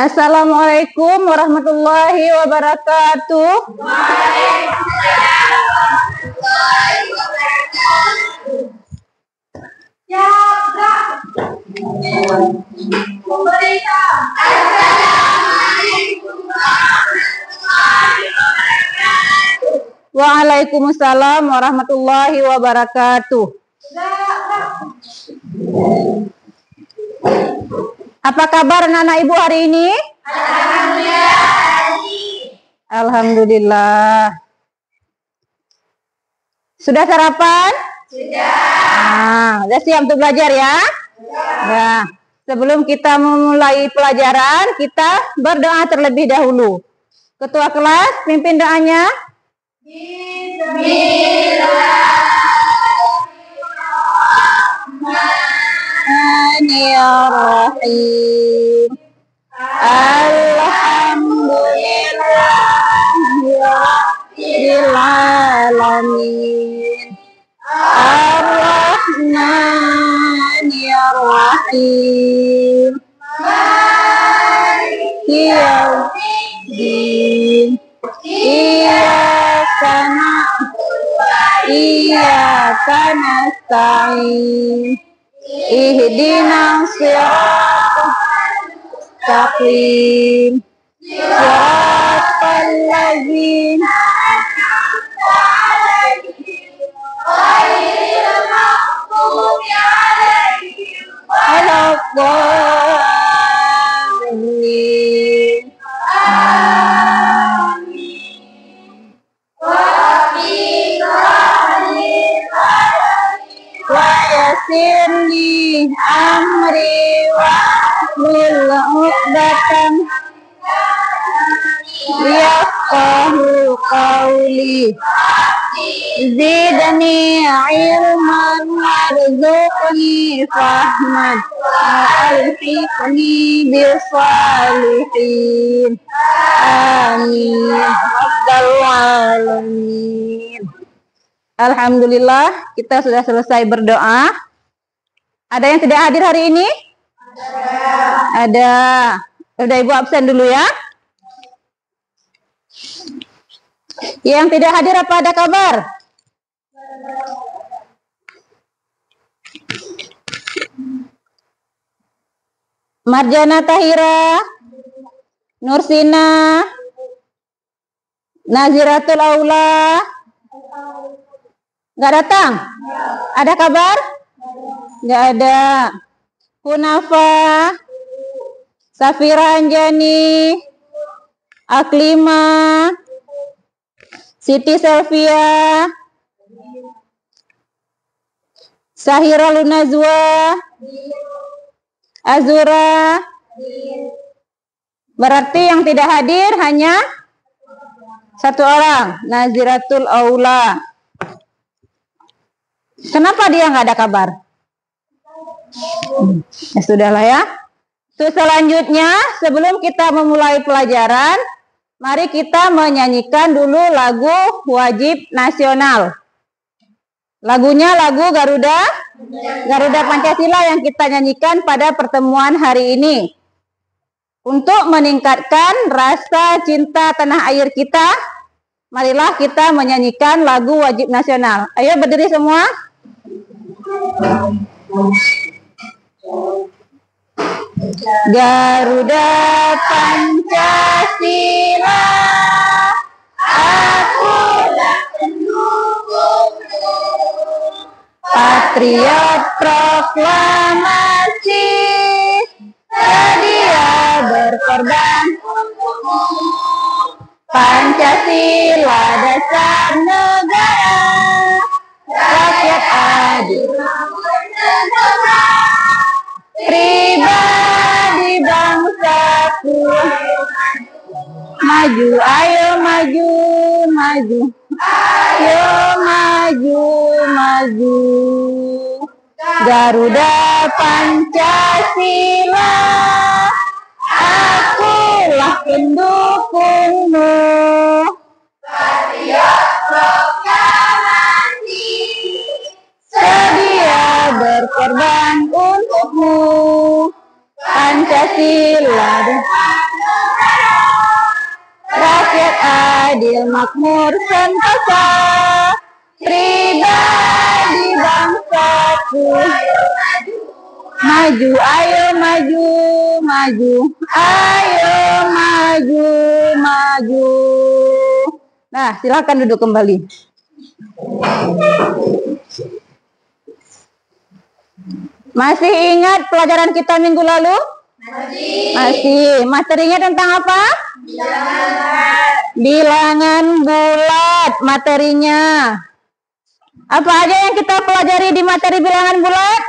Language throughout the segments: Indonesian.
Assalamualaikum warahmatullahi wabarakatuh. Waalaikumsalam warahmatullahi wabarakatuh. Apa kabar anak-anak ibu hari ini? Alhamdulillah. Sudah sarapan? Sudah. Udah siap untuk belajar ya? Nah, sebelum kita memulai pelajaran, kita berdoa terlebih dahulu. Ketua kelas, pimpin doanya. Bismillahirrahmanirrahim. Alhamdulillahirabbil alamin. Ar-Rahmanirrahim. Maliki yaumiddin. Iyyaka na'budu wa iyyaka nasta'in. Ihdinas siratal mustaqim. Siratal ladzina an'amta 'alaihim ghairil maghdubi 'alaihim waladdallin. Amin. Wa yassirli amri wahlul 'uqdatam yafqahu qawli. Zidni ilman warzuqni fahman wa'alhiqni bisalihin. Amin. Rabbal alamin. Alhamdulillah, kita sudah selesai berdoa. Ada yang tidak hadir hari ini? Ada. Udah ibu absen dulu ya. Yang tidak hadir apa ada kabar? Marjana Tahira, Nursina, Naziratul Aula. Nggak datang? Ada kabar? Nggak ada. Hunafa, Safira Anjani, Aklima, Siti Selvia, Sahira Lunazwa, Azura. Berarti yang tidak hadir hanya satu orang, Naziratul Aula. Kenapa dia nggak ada kabar? Ya sudahlah ya. Terus selanjutnya, sebelum kita memulai pelajaran, mari kita menyanyikan dulu lagu wajib nasional. Lagunya lagu Garuda Pancasila yang kita nyanyikan pada pertemuan hari ini. Untuk meningkatkan rasa cinta tanah air kita, marilah kita menyanyikan lagu wajib nasional. Ayo berdiri semua. Garuda Pancasila, akulah pendukungmu. Patriot proklamasi, sedia berkorban untukmu. Pancasila dasar negara, rakyat adil pribadi bangsaku. Maju, ayo maju, maju, ayo maju, maju. Garuda Pancasila, akulah pendukungmu. Patriot proklamasi, sedia berkorban untukmu. Pancasila adil, makmur, sentosa, pribadi bangsaku. Maju, ayo maju, maju, ayo maju, maju. Nah, silakan duduk kembali. Masih ingat pelajaran kita minggu lalu? Masih. Materinya tentang apa? Bilangan bulat materinya. Apa aja yang kita pelajari di materi bilangan bulat?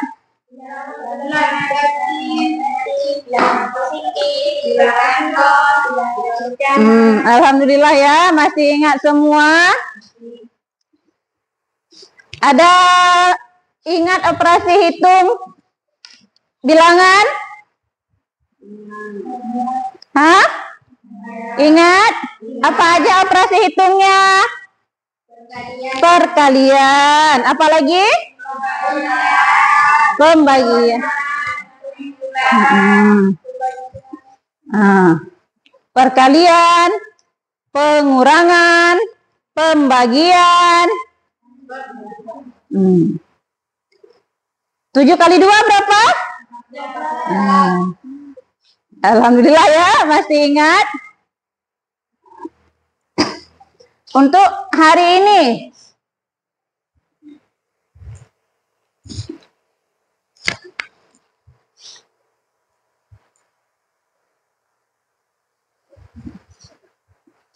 Alhamdulillah ya, masih ingat semua. Ada ingat operasi hitung bilangan? Hah? Ingat? Apa aja operasi hitungnya? Perkalian. Apa lagi? Pembagian. Perkalian, pengurangan, pembagian. 7 kali 2 berapa? Alhamdulillah ya, masih ingat. Untuk hari ini,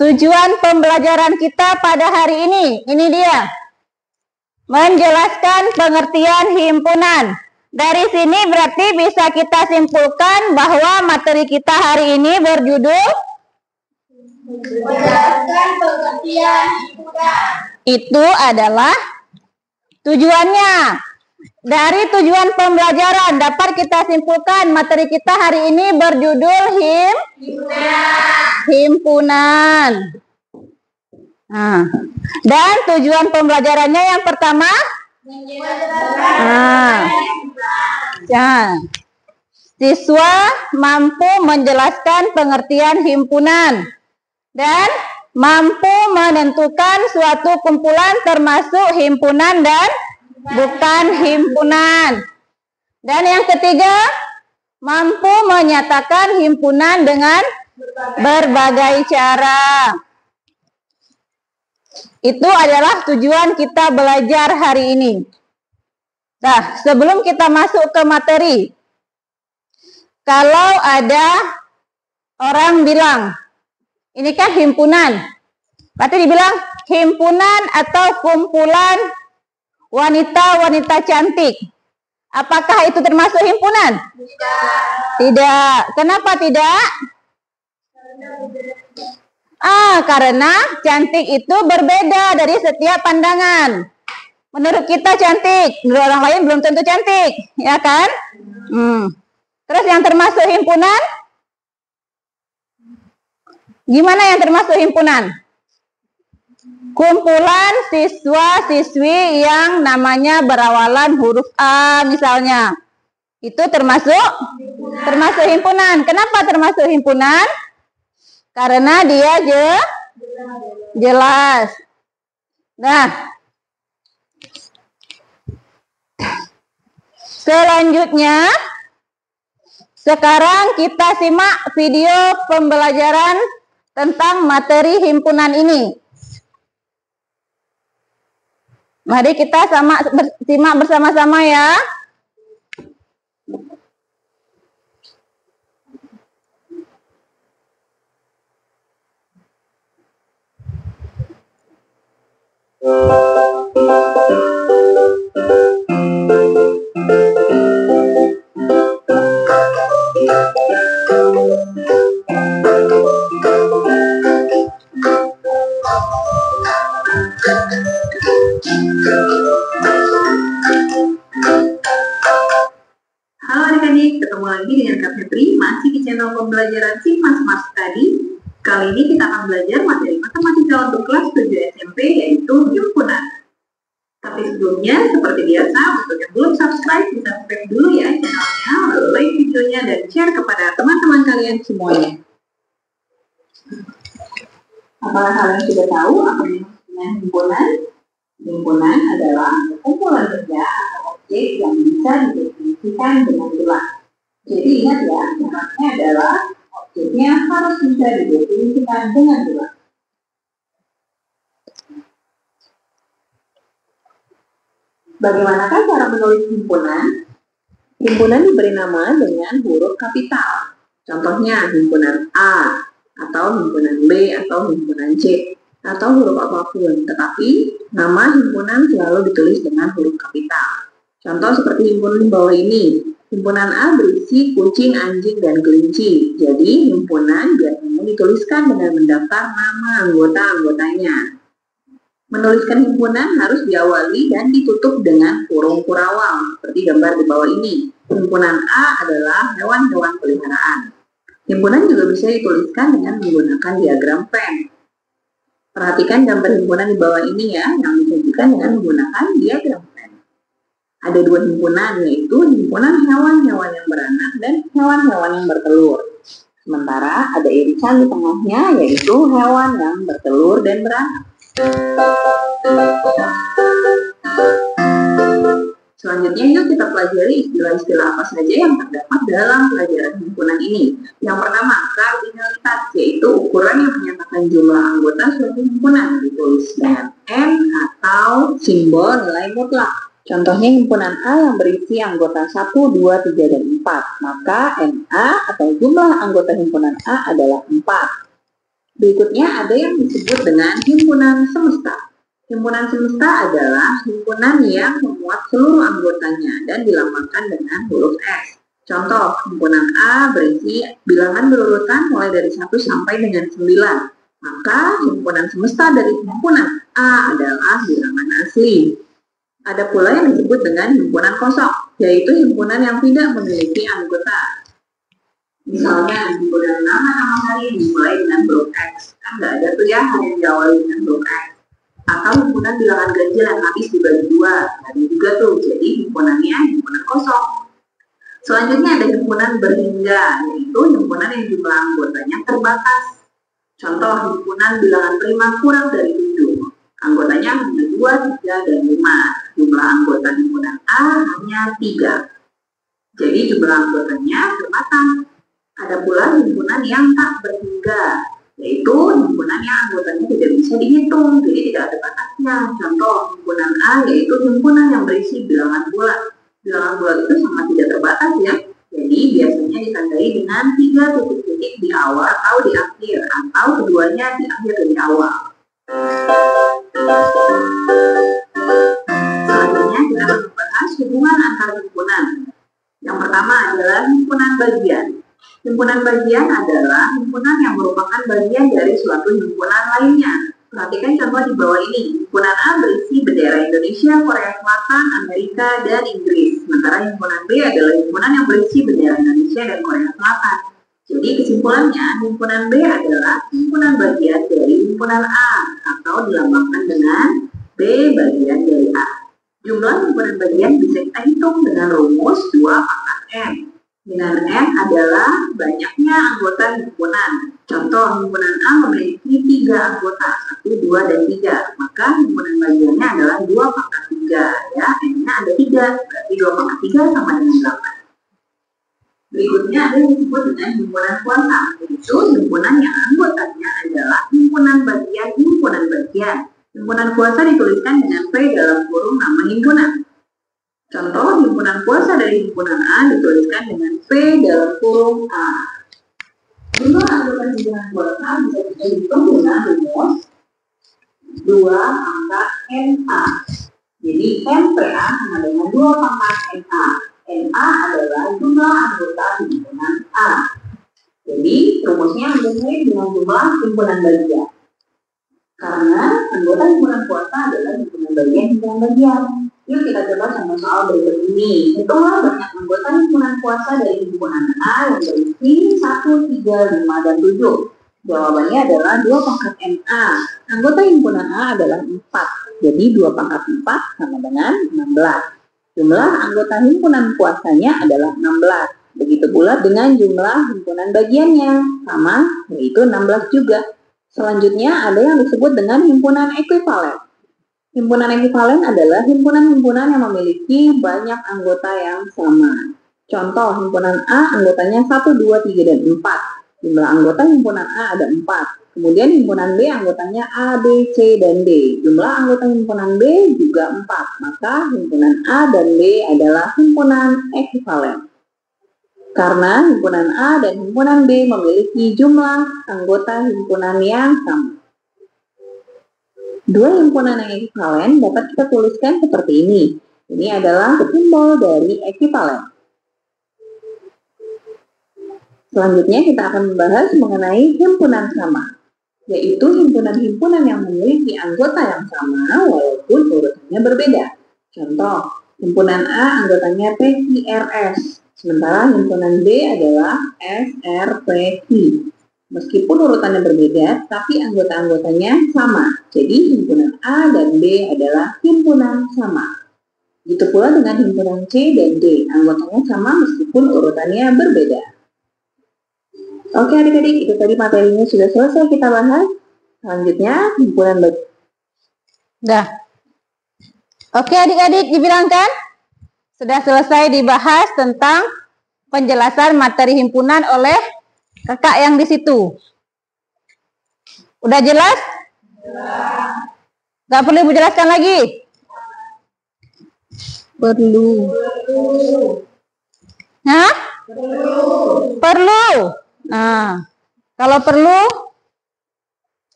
tujuan pembelajaran kita pada hari ini dia. Menjelaskan pengertian himpunan. Dari sini berarti bisa kita simpulkan bahwa materi kita hari ini berjudul menjelaskan pengertian himpunan. Itu adalah tujuannya. Dari tujuan pembelajaran dapat kita simpulkan materi kita hari ini berjudul himpunan. Dan tujuan pembelajarannya yang pertama, siswa mampu menjelaskan pengertian himpunan dan mampu menentukan suatu kumpulan termasuk himpunan dan bukan himpunan. Dan yang ketiga, mampu menyatakan himpunan dengan berbagai cara. Itu adalah tujuan kita belajar hari ini. Nah, sebelum kita masuk ke materi, kalau ada orang bilang, ini kan himpunan, berarti dibilang himpunan atau kumpulan wanita-wanita cantik. Apakah itu termasuk himpunan? Tidak. Kenapa tidak? Karena cantik itu berbeda dari setiap pandangan. Menurut kita cantik, menurut orang lain belum tentu cantik, ya kan? Terus yang termasuk himpunan? Gimana yang termasuk himpunan? Kumpulan siswa-siswi yang namanya berawalan huruf A misalnya. Itu termasuk himpunan. Kenapa termasuk himpunan? Karena dia jelas. Nah, selanjutnya, sekarang kita simak video pembelajaran tentang materi himpunan ini. Mari kita simak bersama-sama ya. Halo adik-adik, ketemu lagi dengan Kak Fitri, masih di channel pembelajaran Simak Smart Study. Kali ini kita akan belajar materi matematika untuk kelas 7 SMP, yaitu himpunan. Tapi sebelumnya, seperti biasa, untuk yang belum subscribe, bisa subscribe dulu ya channelnya, lalu like videonya, dan share kepada teman-teman kalian semuanya. Apakah kalian sudah tahu apa yang dimaksud dengan himpunan? Himpunan adalah kumpulan benda atau objek yang bisa didefinisikan dengan jelas. Jadi ingat ya, syaratnya adalah objeknya harus bisa didefinisikan dengan jelas. Bagaimanakah cara menulis himpunan? Himpunan diberi nama dengan huruf kapital. Contohnya himpunan A, atau himpunan B, atau himpunan C, atau huruf apapun. Tetapi nama himpunan selalu ditulis dengan huruf kapital. Contoh seperti himpunan di bawah ini. Himpunan A berisi kucing, anjing, dan kelinci. Jadi himpunan biasanya dituliskan dengan mendaftar nama anggota-anggotanya. Menuliskan himpunan harus diawali dan ditutup dengan kurung kurawal, seperti gambar di bawah ini. Himpunan A adalah hewan-hewan peliharaan. Himpunan juga bisa dituliskan dengan menggunakan diagram Venn. Perhatikan gambar himpunan di bawah ini ya, yang disajikan dengan menggunakan diagram Venn. Ada dua himpunan, yaitu himpunan hewan-hewan yang beranak dan hewan-hewan yang bertelur. Sementara ada irisan di tengahnya, yaitu hewan yang bertelur dan beranak. Selanjutnya yuk kita pelajari istilah-istilah apa saja yang terdapat dalam pelajaran himpunan ini. Yang pertama, kardinalitas, yaitu ukuran yang menyatakan jumlah anggota suatu himpunan, ditulis dengan N atau simbol nilai mutlak. Contohnya himpunan A yang berisi anggota 1, 2, 3, dan 4. Maka NA atau jumlah anggota himpunan A adalah 4. Berikutnya ada yang disebut dengan himpunan semesta. Himpunan semesta adalah himpunan yang memuat seluruh anggotanya dan dilambangkan dengan huruf S. Contoh, himpunan A berisi bilangan berurutan mulai dari 1 sampai dengan 9. Maka himpunan semesta dari himpunan A adalah bilangan asli. Ada pula yang disebut dengan himpunan kosong, yaitu himpunan yang tidak memiliki anggota. Misalnya himpunan nama-nama hari dimulai dengan huruf X. Kan nggak ada tuh ya hari yang diawali dengan huruf X. Atau himpunan bilangan ganjil yang habis dibagi 2. Ada juga tuh, jadi himpunannya himpunan kosong. Selanjutnya ada himpunan berhingga, yaitu himpunan yang jumlah anggotanya terbatas. Contoh himpunan bilangan prima kurang dari 7. Anggotanya hanya 2, 3, dan 5. Jumlah anggota himpunan A hanya 3. Jadi jumlah anggotanya terbatas. Ada pula himpunan yang tak berhingga, yaitu himpunan yang anggotanya tidak bisa dihitung, jadi tidak ada batasnya. Contoh himpunan A yaitu himpunan yang berisi bilangan bulat. Bilangan bulat itu sangat tidak terbatas ya, jadi biasanya ditandai dengan 3 titik-titik di awal atau di akhir, atau keduanya di akhir dan di awal. Selanjutnya kita akan membahas hubungan antar himpunan. Yang pertama adalah himpunan bagian. Himpunan bagian adalah himpunan yang merupakan bagian dari suatu himpunan lainnya. Perhatikan contoh di bawah ini. Himpunan A berisi bendera Indonesia, Korea Selatan, Amerika, dan Inggris. Sementara himpunan B adalah himpunan yang berisi bendera Indonesia dan Korea Selatan. Jadi kesimpulannya, himpunan B adalah himpunan bagian dari himpunan A, atau dilambangkan dengan B bagian dari A. Jumlah himpunan bagian bisa kita hitung dengan rumus 2 pangkat M. Dengan N adalah banyaknya anggota himpunan. Contoh, himpunan A memiliki 3 anggota, 1, 2, dan 3. Maka himpunan bagiannya adalah 2 pangkat 3. Ya, N-nya ada 3, berarti 2 pangkat 3 sama dengan 8. Berikutnya ada yang disebut dengan himpunan kuasa, yaitu himpunan yang anggotanya adalah himpunan bagian. Himpunan kuasa dituliskan dengan P dalam kurung nama himpunan. Contoh, himpunan kuasa dari himpunan A dituliskan dengan P dalam kurung A. Jumlah anggota himpunan kuasa bisa kita hitung dengan rumus 2 pangkat NA. Jadi MPA sama dengan 2 pangkat NA. NA adalah jumlah anggota himpunan A. Jadi rumusnya hampir mirip dengan jumlah himpunan bagian. Karena anggota himpunan kuasa adalah himpunan bagian. Yuk kita coba sama soal berikut ini. Hitunglah banyak anggota himpunan kuasa dari himpunan A yang berisi 1, 3, 5, dan 7. Jawabannya adalah 2 pangkat NA. Anggota himpunan A adalah 4. Jadi 2 pangkat 4 sama dengan 16. Jumlah anggota himpunan kuasanya adalah 16. Begitu pula dengan jumlah himpunan bagiannya. Sama, yaitu 16 juga. Selanjutnya ada yang disebut dengan himpunan ekuivalen. Himpunan ekuivalen adalah himpunan-himpunan yang memiliki banyak anggota yang sama. Contoh, himpunan A anggotanya 1, 2, 3, dan 4. Jumlah anggota himpunan A ada 4. Kemudian himpunan B anggotanya A, B, C, dan D. Jumlah anggota himpunan B juga 4. Maka himpunan A dan B adalah himpunan ekuivalen. Karena himpunan A dan himpunan B memiliki jumlah anggota himpunan yang sama. Dua himpunan yang ekuivalen dapat kita tuliskan seperti ini. Ini adalah simbol dari ekuivalen. Selanjutnya kita akan membahas mengenai himpunan sama, yaitu himpunan-himpunan yang memiliki anggota yang sama walaupun urutannya berbeda. Contoh, himpunan A anggotanya PQRS, sementara himpunan B adalah SRPQ. Meskipun urutannya berbeda, tapi anggota-anggotanya sama. Jadi himpunan A dan B adalah himpunan sama. Begitu pula dengan himpunan C dan D, anggotanya sama meskipun urutannya berbeda. Oke adik-adik, itu tadi materinya sudah selesai kita bahas. Selanjutnya himpunan B. Dah. Oke adik-adik, dibilangkan sudah selesai dibahas tentang penjelasan materi himpunan oleh kakak yang di situ. Udah jelas? Gak perlu ibu jelaskan lagi? Perlu. Hah? Perlu. Nah, kalau perlu,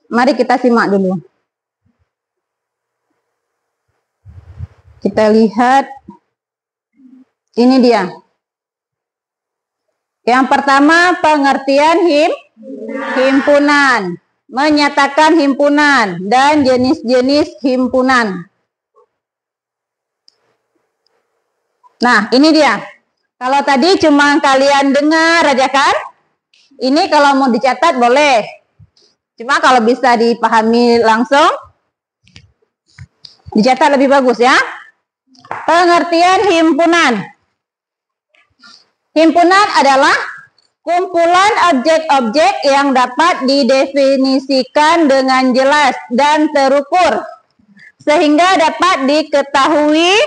mari kita simak dulu. Kita lihat, ini dia. Yang pertama, pengertian himpunan. Menyatakan himpunan dan jenis-jenis himpunan. Nah, ini dia. Kalau tadi cuma kalian dengar aja kan? Ini kalau mau dicatat boleh. Cuma kalau bisa dipahami langsung, dicatat lebih bagus ya. Pengertian himpunan. Himpunan adalah kumpulan objek-objek yang dapat didefinisikan dengan jelas dan terukur, sehingga dapat diketahui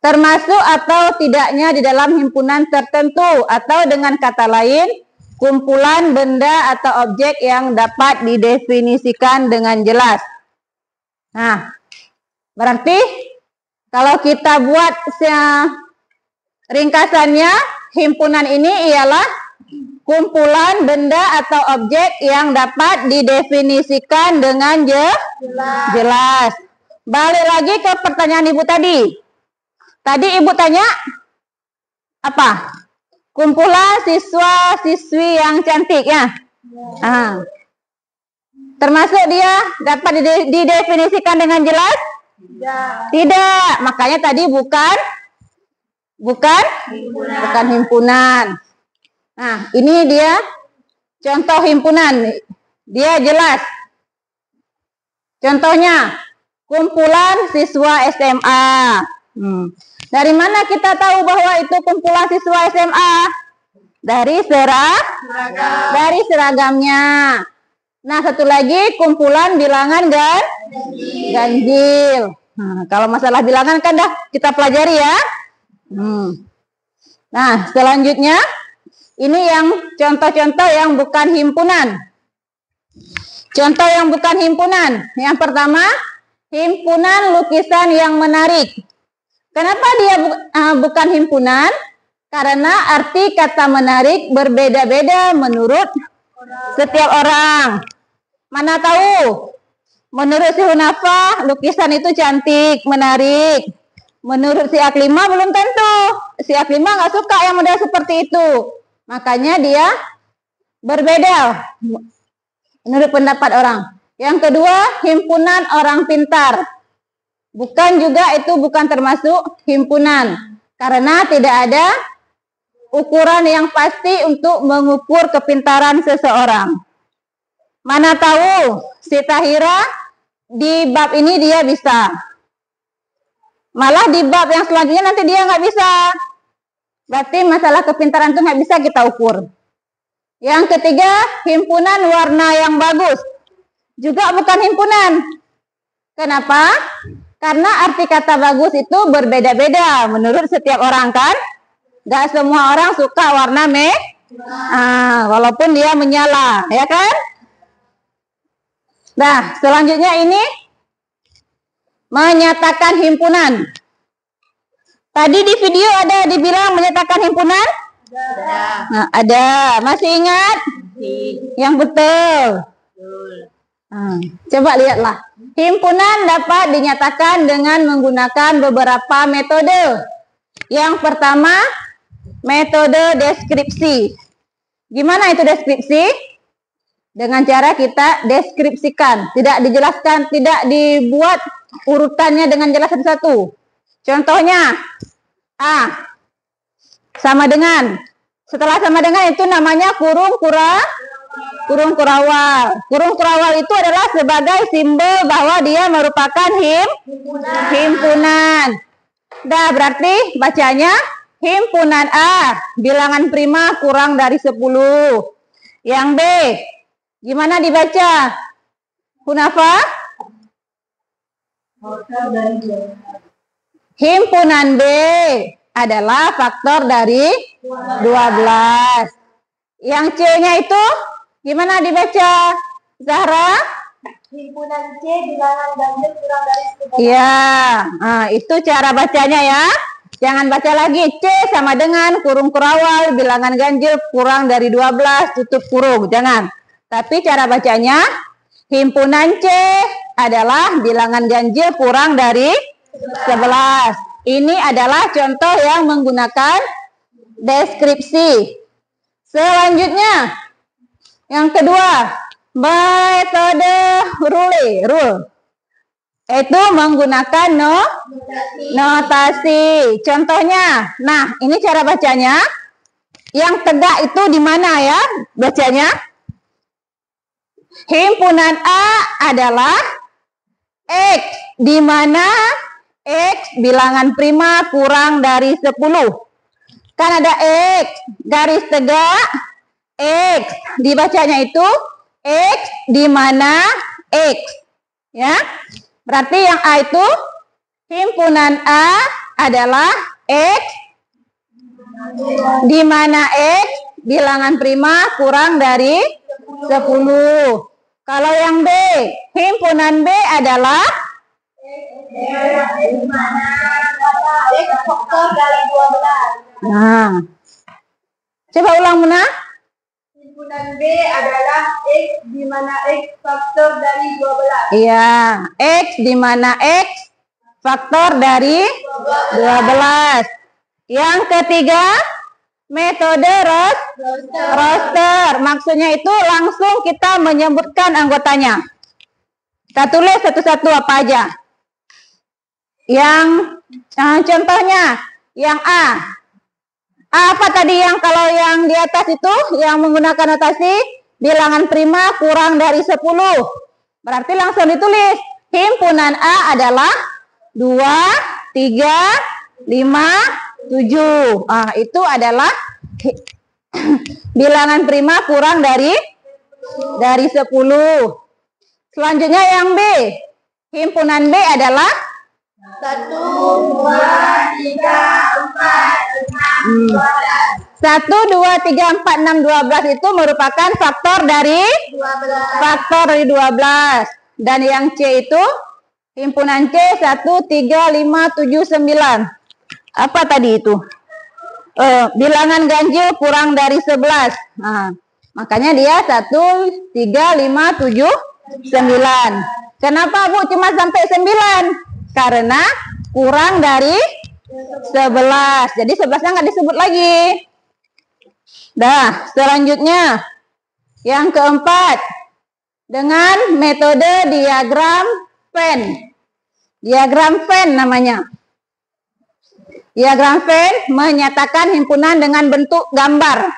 termasuk atau tidaknya di dalam himpunan tertentu, atau dengan kata lain, kumpulan benda atau objek yang dapat didefinisikan dengan jelas. Nah, berarti kalau kita buat ringkasannya, himpunan ini ialah kumpulan benda atau objek yang dapat didefinisikan dengan jelas. Balik lagi ke pertanyaan ibu tadi. Tadi ibu tanya apa? Kumpulan siswa-siswi yang cantik ya. Termasuk dia dapat didefinisikan dengan jelas? Tidak. Makanya tadi bukan himpunan. Nah, ini dia contoh himpunan. Dia jelas. Contohnya, kumpulan siswa SMA. Dari mana kita tahu bahwa itu kumpulan siswa SMA? Dari seragamnya. Nah, satu lagi kumpulan bilangan ganjil. Nah, kalau masalah bilangan kan dah kita pelajari ya. Nah, selanjutnya ini yang contoh-contoh yang bukan himpunan. Contoh yang bukan himpunan. Yang pertama, himpunan lukisan yang menarik. Kenapa dia bukan himpunan? Karena arti kata menarik berbeda-beda menurut setiap orang. Mana tahu? Menurut si Hunafa, lukisan itu cantik, menarik. Menurut si Aklima belum tentu. Si Aklima nggak suka yang model seperti itu. Makanya dia berbeda menurut pendapat orang. Yang kedua, himpunan orang pintar. Bukan termasuk himpunan. Karena tidak ada ukuran yang pasti untuk mengukur kepintaran seseorang. Mana tahu si Tahira di bab ini dia bisa. Malah di bab yang selanjutnya nanti dia nggak bisa. Berarti masalah kepintaran itu nggak bisa kita ukur. Yang ketiga, himpunan warna yang bagus. Juga bukan himpunan. Kenapa? Karena arti kata bagus itu berbeda-beda menurut setiap orang kan. Gak semua orang suka warna walaupun dia menyala, ya kan? Nah, selanjutnya ini menyatakan himpunan. Tadi di video ada dibilang menyatakan himpunan? Nah, ada. Masih ingat? Yang betul. Coba lihatlah. Himpunan dapat dinyatakan dengan menggunakan beberapa metode. Yang pertama, metode deskripsi. Gimana itu deskripsi? Dengan cara kita deskripsikan. Tidak dijelaskan, tidak dibuat urutannya dengan jelas satu-satu. Contohnya, A. Sama dengan. Setelah sama dengan itu namanya kurung kurawal. Kurung kurawal itu adalah sebagai simbol bahwa dia merupakan himpunan. Dah, berarti bacanya himpunan A, bilangan prima kurang dari 10. Yang B, gimana dibaca? Hunafa? Himpunan B adalah faktor dari 12. Yang C-nya itu gimana dibaca? Zahra? Himpunan C bilangan ganjil kurang dari 10. Iya, nah, itu cara bacanya ya. Jangan baca lagi C sama dengan kurung kurawal, bilangan ganjil kurang dari 12, tutup kurung. Jangan. Tapi cara bacanya, himpunan C adalah bilangan ganjil kurang dari 11. Ini adalah contoh yang menggunakan deskripsi. Selanjutnya, yang kedua, metode rule. Itu menggunakan notasi. Contohnya, nah ini cara bacanya. Yang tegak itu di mana ya bacanya? Himpunan A adalah X, di mana X bilangan prima kurang dari 10. Kan ada X, garis tegak, X. Dibacanya itu X di mana X. Ya. Berarti yang A itu himpunan A adalah X di mana X bilangan prima kurang dari 10. Kalau yang B, himpunan B adalah X mana X faktor dari 12. Nah, coba ulang Muna. Himpunan B adalah X di mana X faktor dari 12. Iya, X di mana X faktor dari 12. Yang ketiga, metode roster. Maksudnya itu langsung kita menyebutkan anggotanya. Kita tulis satu-satu apa aja. Yang contohnya, yang A. Apa tadi yang kalau yang di atas itu yang menggunakan notasi bilangan prima kurang dari 10. Berarti langsung ditulis himpunan A adalah 2, 3, 5, 7. Itu adalah bilangan prima kurang dari 10. Selanjutnya yang B. Himpunan B adalah 1, 2, 3, 4, 5, 12. 1, 2, 3, 4, 6, 12 itu merupakan faktor dari 12. Dan yang C itu himpunan C 1, 3, 5, 7, 9. Apa tadi itu? Bilangan ganjil kurang dari 11. Makanya dia 1, 3, 5, 7, 9. Kenapa Bu cuma sampai 9? Karena kurang dari 11. Jadi 11-nya nggak disebut lagi. Dah, selanjutnya yang keempat, dengan metode diagram Venn. Diagram Venn namanya. Diagram Venn menyatakan himpunan dengan bentuk gambar.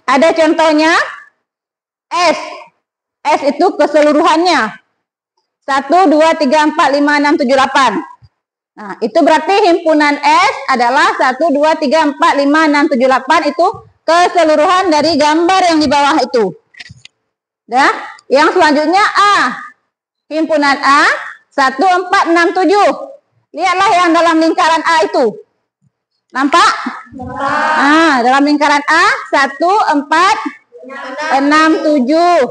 Ada contohnya S. S itu keseluruhannya. 1, 2, 3, 4, 5, 6, 7, 8. Nah, itu berarti himpunan S adalah 1, 2, 3, 4, 5, 6, 7, 8 itu keseluruhan dari gambar yang di bawah itu. Dah, yang selanjutnya A. Himpunan A 1, 4, 6, 7. Lihatlah yang dalam lingkaran A itu. Nampak? Dalam lingkaran A 1, 4, 6, 7.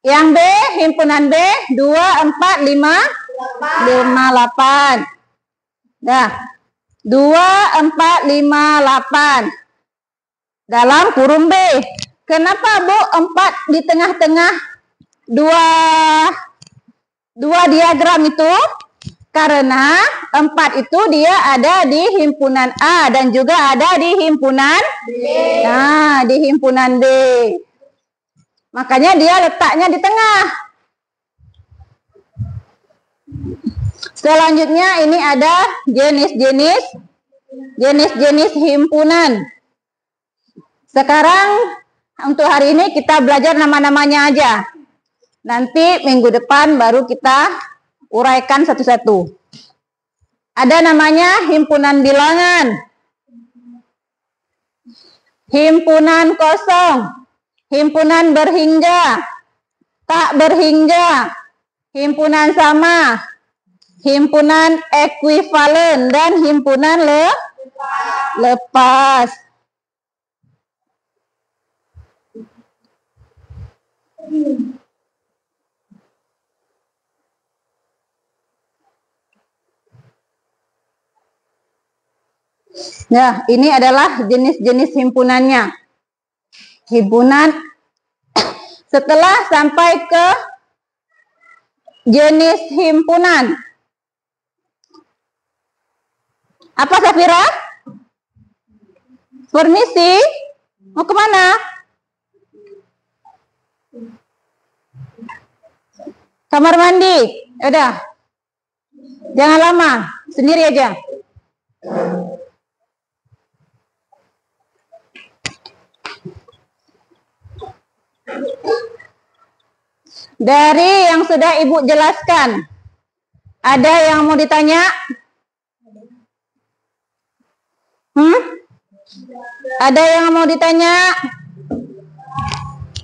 Yang B, himpunan B 2, 4, 5, 8. Dah. 2, 4, 5, 8. Dalam kurung B. Kenapa Bu 4 di tengah-tengah dua diagram itu? Karena 4 itu dia ada di himpunan A dan juga ada di himpunan B. Nah, di himpunan B. Makanya dia letaknya di tengah. Selanjutnya ini ada jenis-jenis himpunan. Sekarang untuk hari ini kita belajar nama-namanya aja. Nanti minggu depan baru kita uraikan satu-satu. Ada namanya himpunan bilangan, himpunan kosong, himpunan berhingga, tak berhingga, himpunan sama, himpunan ekuivalen, dan himpunan lepas. Nah, ini adalah jenis-jenis himpunannya. Himpunan setelah sampai ke jenis himpunan. Apa Safira? Permisi, mau kemana? Kamar mandi. Udah. Jangan lama, sendiri aja. Dari yang sudah Ibu jelaskan, ada yang mau ditanya? Ada yang mau ditanya?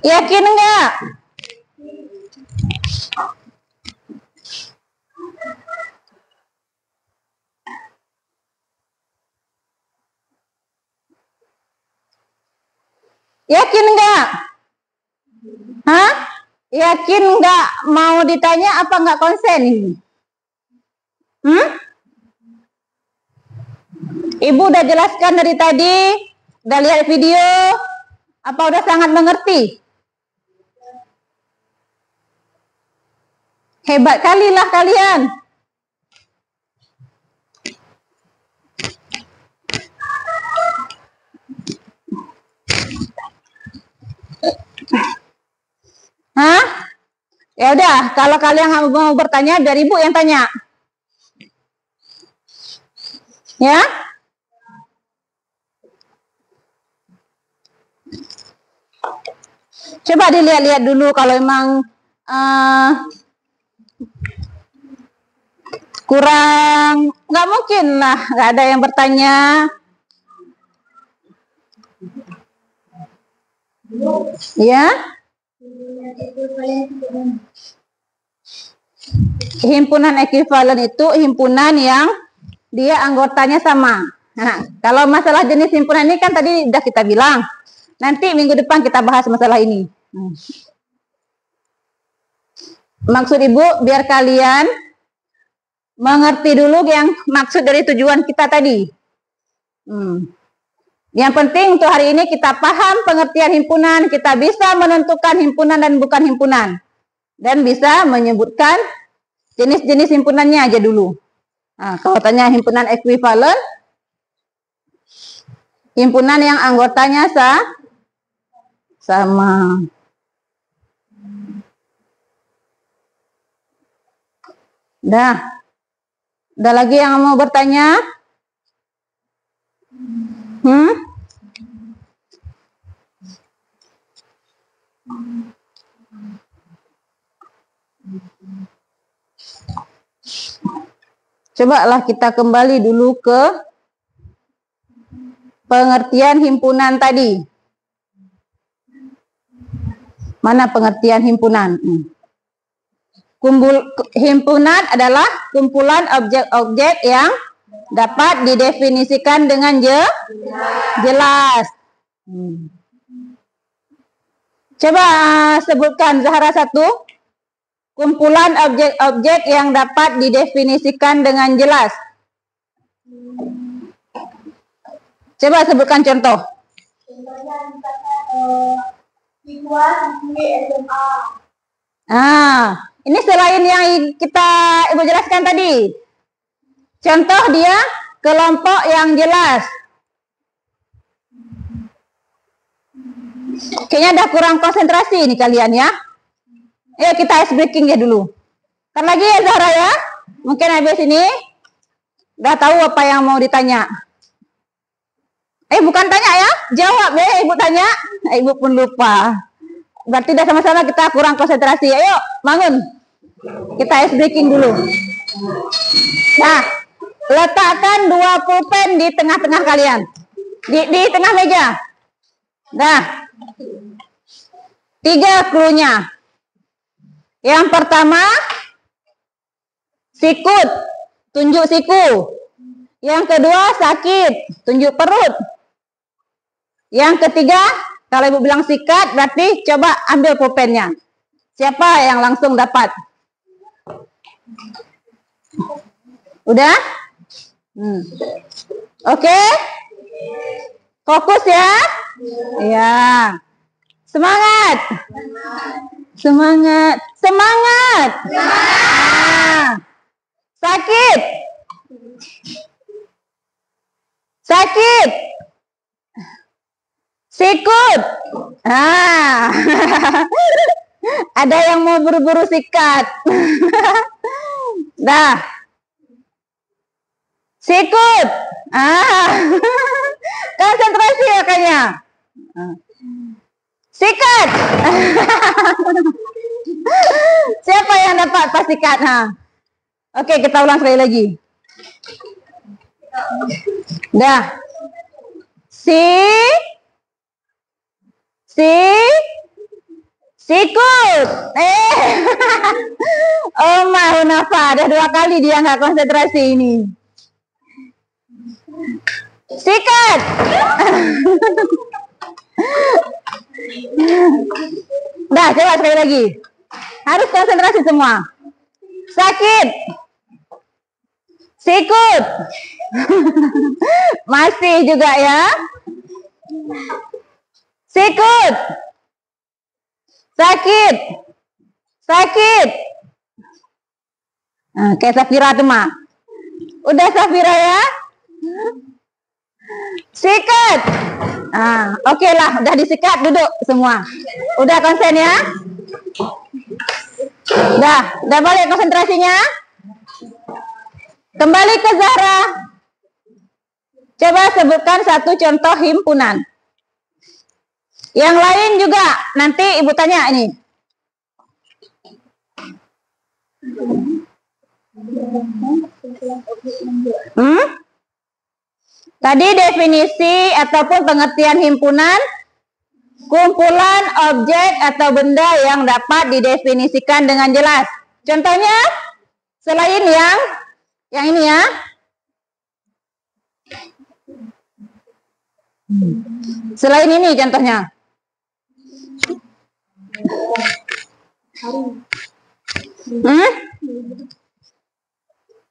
Yakin enggak? Yakin enggak? Hah? Yakin enggak mau ditanya apa enggak konsen ini? Ibu udah jelaskan dari tadi, udah lihat video, apa udah sangat mengerti? Hebat kalilah kalian. Hah? Ya udah, kalau kalian mau bertanya, biar Ibu yang tanya. Ya? Coba dilihat-lihat dulu kalau emang kurang, nggak mungkin lah, nggak ada yang bertanya. Ya? Himpunan ekuivalen itu himpunan yang dia anggotanya sama. Nah, kalau masalah jenis himpunan ini kan tadi udah kita bilang. Nanti minggu depan kita bahas masalah ini. Maksud Ibu biar kalian mengerti dulu yang maksud dari tujuan kita tadi. Yang penting untuk hari ini kita paham pengertian himpunan, kita bisa menentukan himpunan dan bukan himpunan. Dan bisa menyebutkan jenis-jenis himpunannya aja dulu. Nah, kalau tanya himpunan ekuivalen, himpunan yang anggotanya sama. Udah lagi yang mau bertanya? Cobalah kita kembali dulu ke pengertian himpunan tadi. Mana pengertian himpunan? Himpunan adalah kumpulan objek-objek yang dapat didefinisikan dengan jelas. Coba sebutkan Zahra satu. Kumpulan objek-objek yang dapat didefinisikan dengan jelas. Coba sebutkan contoh. Contohnya siswa siswi SMA. Ini selain yang kita Ibu jelaskan tadi. Contoh dia kelompok yang jelas. Kayaknya udah kurang konsentrasi nih kalian ya. Kita ice breaking ya dulu. Kan lagi ya Zahra ya. Mungkin habis ini udah tahu apa yang mau ditanya. Bukan tanya ya, jawab ya. Ibu tanya, Ibu pun lupa. Berarti udah sama-sama kita kurang konsentrasi. Ayo bangun. Kita ice breaking dulu. Nah, letakkan 2 pulpen di tengah-tengah kalian. Di tengah meja. Nah, 3 clue-nya. Yang pertama, sikut, tunjuk siku. Yang kedua, sakit, tunjuk perut. Yang ketiga, kalau Ibu bilang sikat, berarti coba ambil pulpennya. Siapa yang langsung dapat? Udah? Oke? Fokus ya? Iya. Semangat! Semangat! Semangat! Sakit! Sakit! Sikut! Ada yang mau buru-buru sikat. Dah. Sikut! Konsentrasi ya kayaknya. Sikat! Siapa yang dapat pas sikat? Oke, kita ulang sekali lagi. Dah. Sikut. Omah Hunafa, ada 2 kali dia nggak konsentrasi ini. Sikat. Dah, coba sekali lagi. Harus konsentrasi semua. Sakit. Sikut. Masih juga ya. Sikut. Sakit. Sakit. Kayak Safira tuh mah. Udah Safira ya. Sikat. Oke lah, udah disikat, duduk semua. Udah konsen ya. Udah balik konsentrasinya. Kembali ke Zahra. Coba sebutkan 1 contoh himpunan. Yang lain juga nanti Ibu tanya ini. Tadi definisi ataupun pengertian himpunan, kumpulan objek atau benda yang dapat didefinisikan dengan jelas. Contohnya, selain yang ini ya. Selain ini contohnya.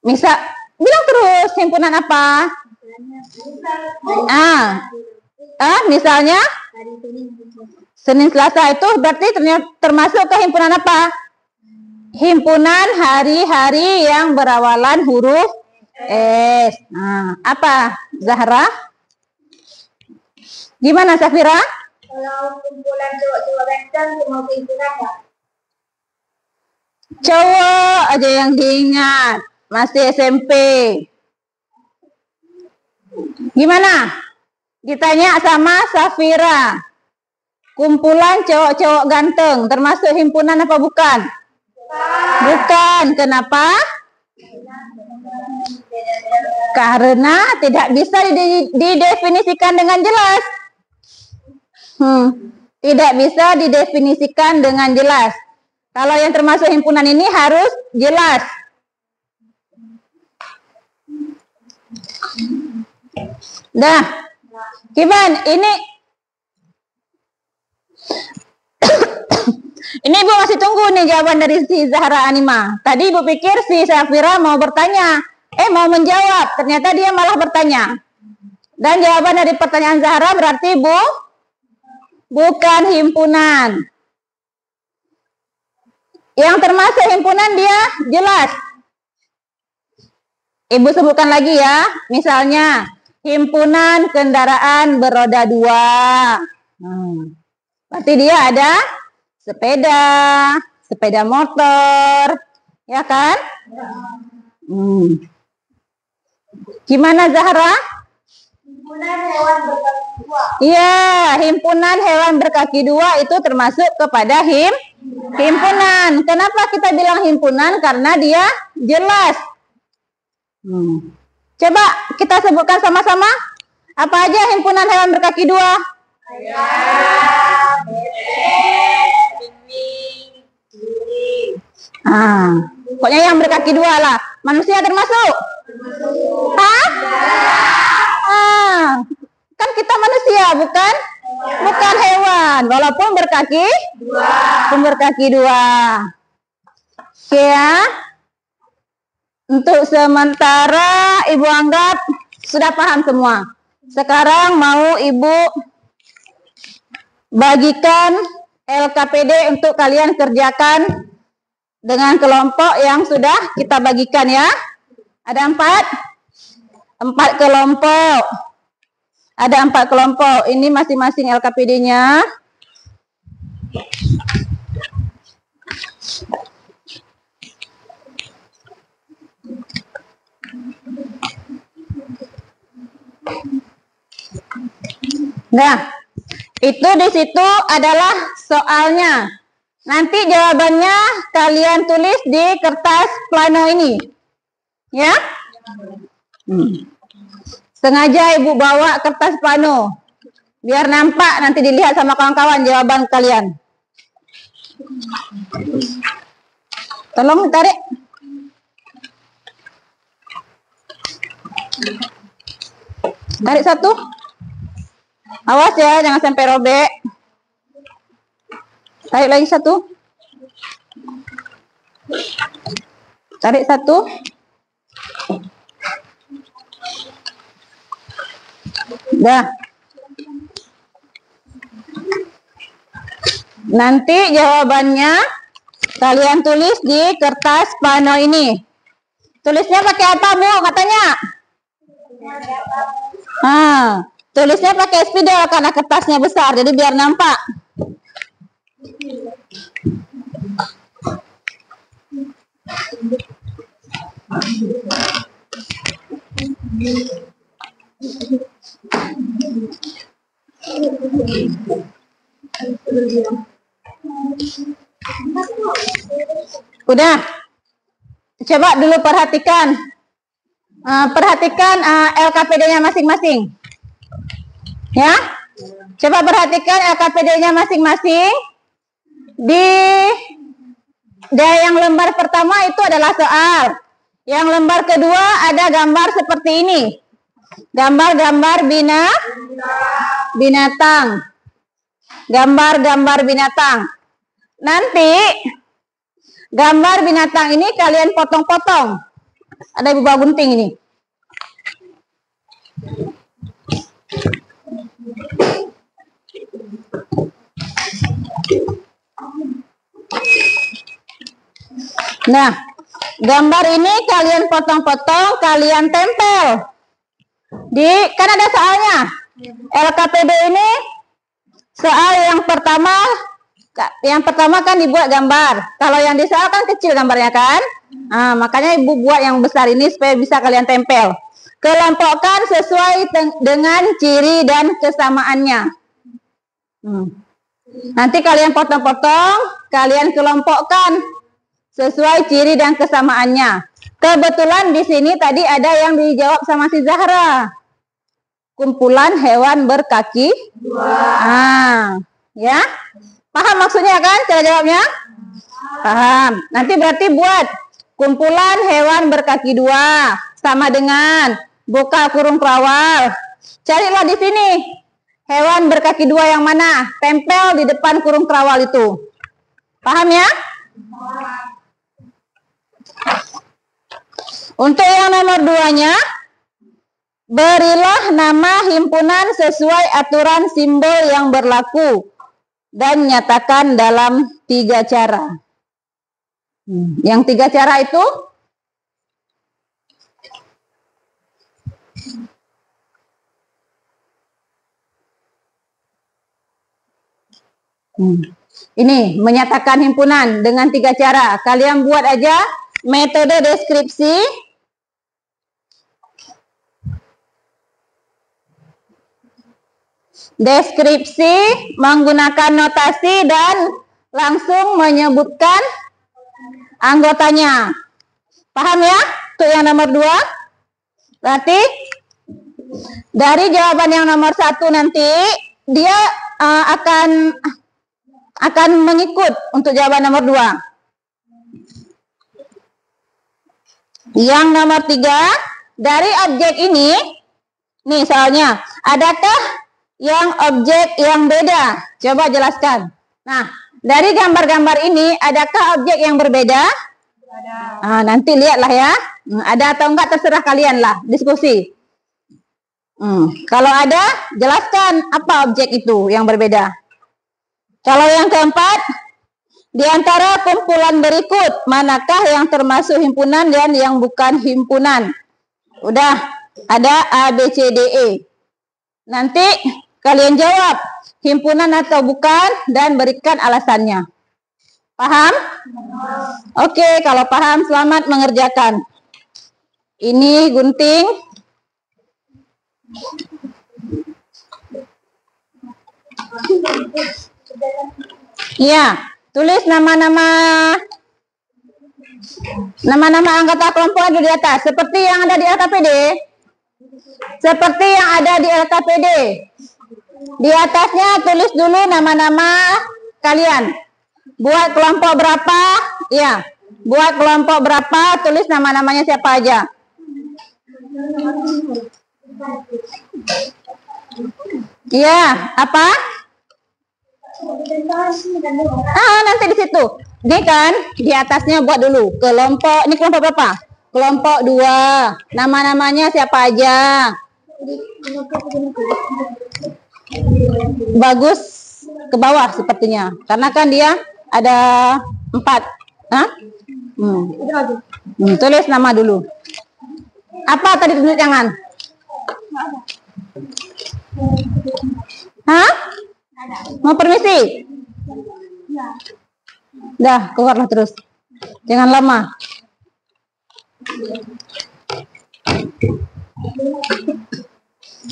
Bisa bilang terus himpunan apa? Misalnya Senin Selasa itu berarti termasuk ke himpunan apa? Himpunan hari-hari yang berawalan huruf S. Apa Zahra? Gimana Safira? Kalau kumpulan cowok-cowok ganteng semua himpunan ya? Cowok aja yang diingat, masih SMP. Gimana? Ditanya sama Safira. Kumpulan cowok-cowok ganteng termasuk himpunan apa bukan? Bukan. Kenapa? Karena tidak bisa didefinisikan dengan jelas. Tidak bisa didefinisikan dengan jelas. Kalau yang termasuk himpunan ini harus jelas. Dah, Kiban, ini ini Ibu masih tunggu nih jawaban dari si Zahra Anima. Tadi Ibu pikir si Safira mau bertanya, mau menjawab. Ternyata dia malah bertanya. Dan jawaban dari pertanyaan Zahra berarti Bu, bukan himpunan. Yang termasuk himpunan dia jelas. Ibu sebutkan lagi ya. Misalnya, himpunan kendaraan beroda 2. Berarti dia ada sepeda motor, ya kan? Gimana Zahra? Himpunan hewan berkaki 2. Iya, himpunan hewan berkaki 2 itu termasuk kepada himpunan. Kenapa kita bilang himpunan? Karena dia jelas. Coba kita sebutkan sama-sama. Apa aja himpunan hewan berkaki 2? Ayam, bebek, kucing. Pokoknya yang berkaki 2 lah. Manusia termasuk? Hah? Kan kita manusia, bukan? Bukan hewan. Walaupun berkaki 2. Oke ya. Untuk sementara Ibu anggap sudah paham semua. Sekarang mau Ibu bagikan LKPD untuk kalian kerjakan dengan kelompok yang sudah kita bagikan ya. Ada 4 kelompok. Ada 4 kelompok. Ini masing-masing LKPD-nya. Nah, itu di situ adalah soalnya. Nanti jawabannya kalian tulis di kertas plano ini. Ya? Sengaja Ibu bawa kertas plano. Biar nampak nanti dilihat sama kawan-kawan jawaban kalian. Tolong tarik. Tarik satu. Awas ya, jangan sampai robek. Tarik lagi satu. Tarik satu. Dah. Nanti jawabannya kalian tulis di kertas plano ini. Tulisnya pakai apa, Bu? Katanya? Tulisnya pakai spidol karena kertasnya besar, jadi biar nampak. Udah. Coba dulu perhatikan. Perhatikan LKPD-nya masing-masing. Ya. Coba perhatikan LKPD-nya masing-masing. Di yang lembar pertama itu adalah soal. Yang lembar kedua ada gambar seperti ini. Gambar-gambar binatang. Gambar-gambar binatang. Nanti gambar binatang ini kalian potong-potong. Ada Ibu bawa gunting ini. Nah, gambar ini kalian potong-potong, kalian tempel. Kan ada soalnya. LKPD ini soal yang pertama kan dibuat gambar. Kalau yang di soal kan kecil gambarnya kan? Makanya Ibu buat yang besar ini supaya bisa kalian tempel. Kelompokkan sesuai dengan ciri dan kesamaannya. Nanti kalian potong-potong, kalian kelompokkan sesuai ciri dan kesamaannya. Kebetulan di sini tadi ada yang dijawab sama si Zahra. Kumpulan hewan berkaki dua. Ya, paham maksudnya kan cara jawabnya? Paham. Nanti berarti buat kumpulan hewan berkaki dua sama dengan buka kurung kerawal. Carilah di sini hewan berkaki dua yang mana? Tempel di depan kurung kerawal itu. Paham ya? Untuk yang nomor 2-nya, berilah nama himpunan sesuai aturan simbol yang berlaku dan nyatakan dalam 3 cara. Yang 3 cara itu ini menyatakan himpunan dengan 3 cara. Kalian buat aja metode deskripsi. Deskripsi menggunakan notasi dan langsung menyebutkan anggotanya. Paham ya? Untuk yang nomor 2. Berarti dari jawaban yang nomor 1 nanti dia akan mengikut untuk jawaban nomor 2. Yang nomor 3, dari objek ini, nih soalnya, adakah yang objek yang beda? Coba jelaskan. Nah, dari gambar-gambar ini, adakah objek yang berbeda? Ada. Nanti lihatlah ya. Ada atau enggak terserah kalian lah, diskusi. Kalau ada, jelaskan apa objek itu yang berbeda. Kalau yang keempat, di antara kumpulan berikut, manakah yang termasuk himpunan dan yang bukan himpunan? Udah, ada A, B, C, D, E. Nanti kalian jawab himpunan atau bukan dan berikan alasannya. Paham? Oke, kalau paham selamat mengerjakan. Ini gunting. Iya, tulis nama-nama anggota kelompok ada di atas, seperti yang ada di LKPD. Seperti yang ada di LKPD. Di atasnya tulis dulu nama-nama kalian. Buat kelompok berapa? Ya, buat kelompok berapa tulis nama-namanya siapa aja. Iya, apa? Nanti di situ. Ini kan di atasnya buat dulu. Kelompok, ini kelompok berapa? Kelompok 2. Nama-namanya siapa aja? Bagus ke bawah sepertinya. Karena kan dia ada 4. Tulis nama dulu. Apa tadi tunjuk tangan? Mau permisi? Dah, keluarlah terus. Jangan lama.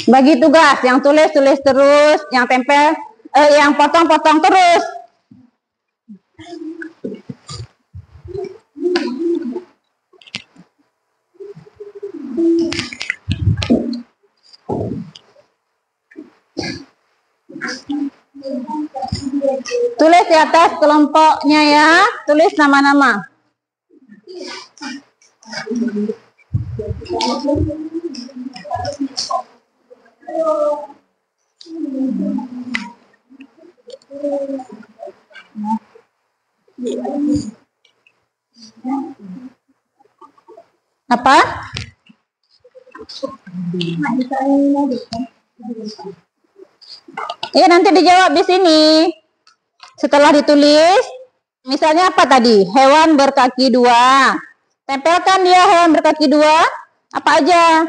Bagi tugas, yang tulis terus, yang tempel, yang potong terus. Tulis di atas kelompoknya ya, tulis nama-nama. Apa? Ya nanti dijawab di sini. Setelah ditulis, misalnya apa tadi? Hewan berkaki 2. Tempelkan dia hewan berkaki 2. Apa aja?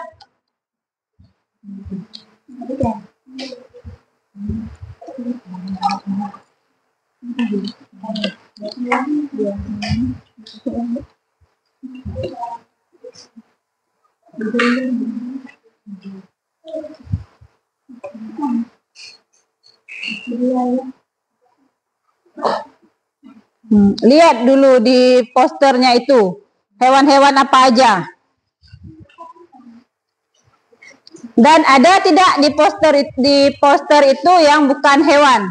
Lihat dulu di posternya itu. Hewan-hewan apa aja? Dan ada tidak di poster itu yang bukan hewan?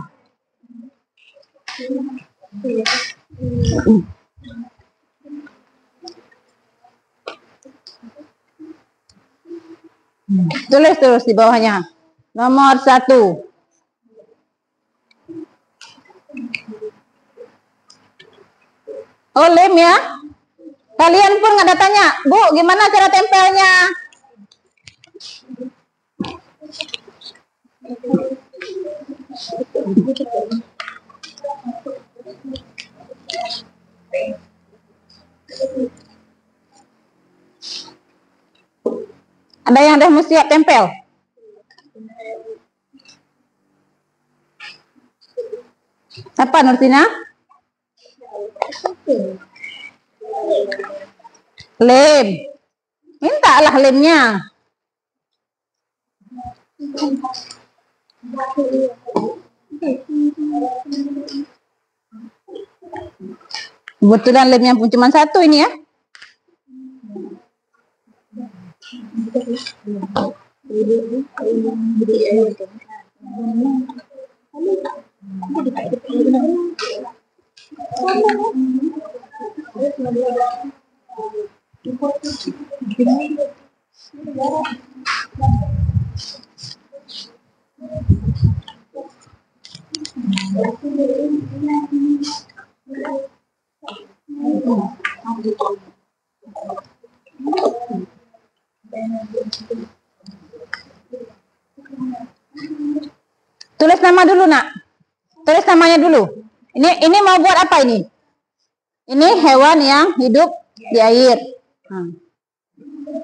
Tulis terus di bawahnya. Nomor 1. Oh, lem ya. Kalian pun nggak ada tanya, Bu, gimana cara tempelnya? Ada yang udah mau siap tempel? Apa, Nursina? Lem. Mintalah lemnya. Kebetulan lemnya pun cuma 1 ini ya. Tulis nama dulu, Nak. Tulis namanya dulu. Ini mau buat apa ini? Ini hewan yang hidup di air.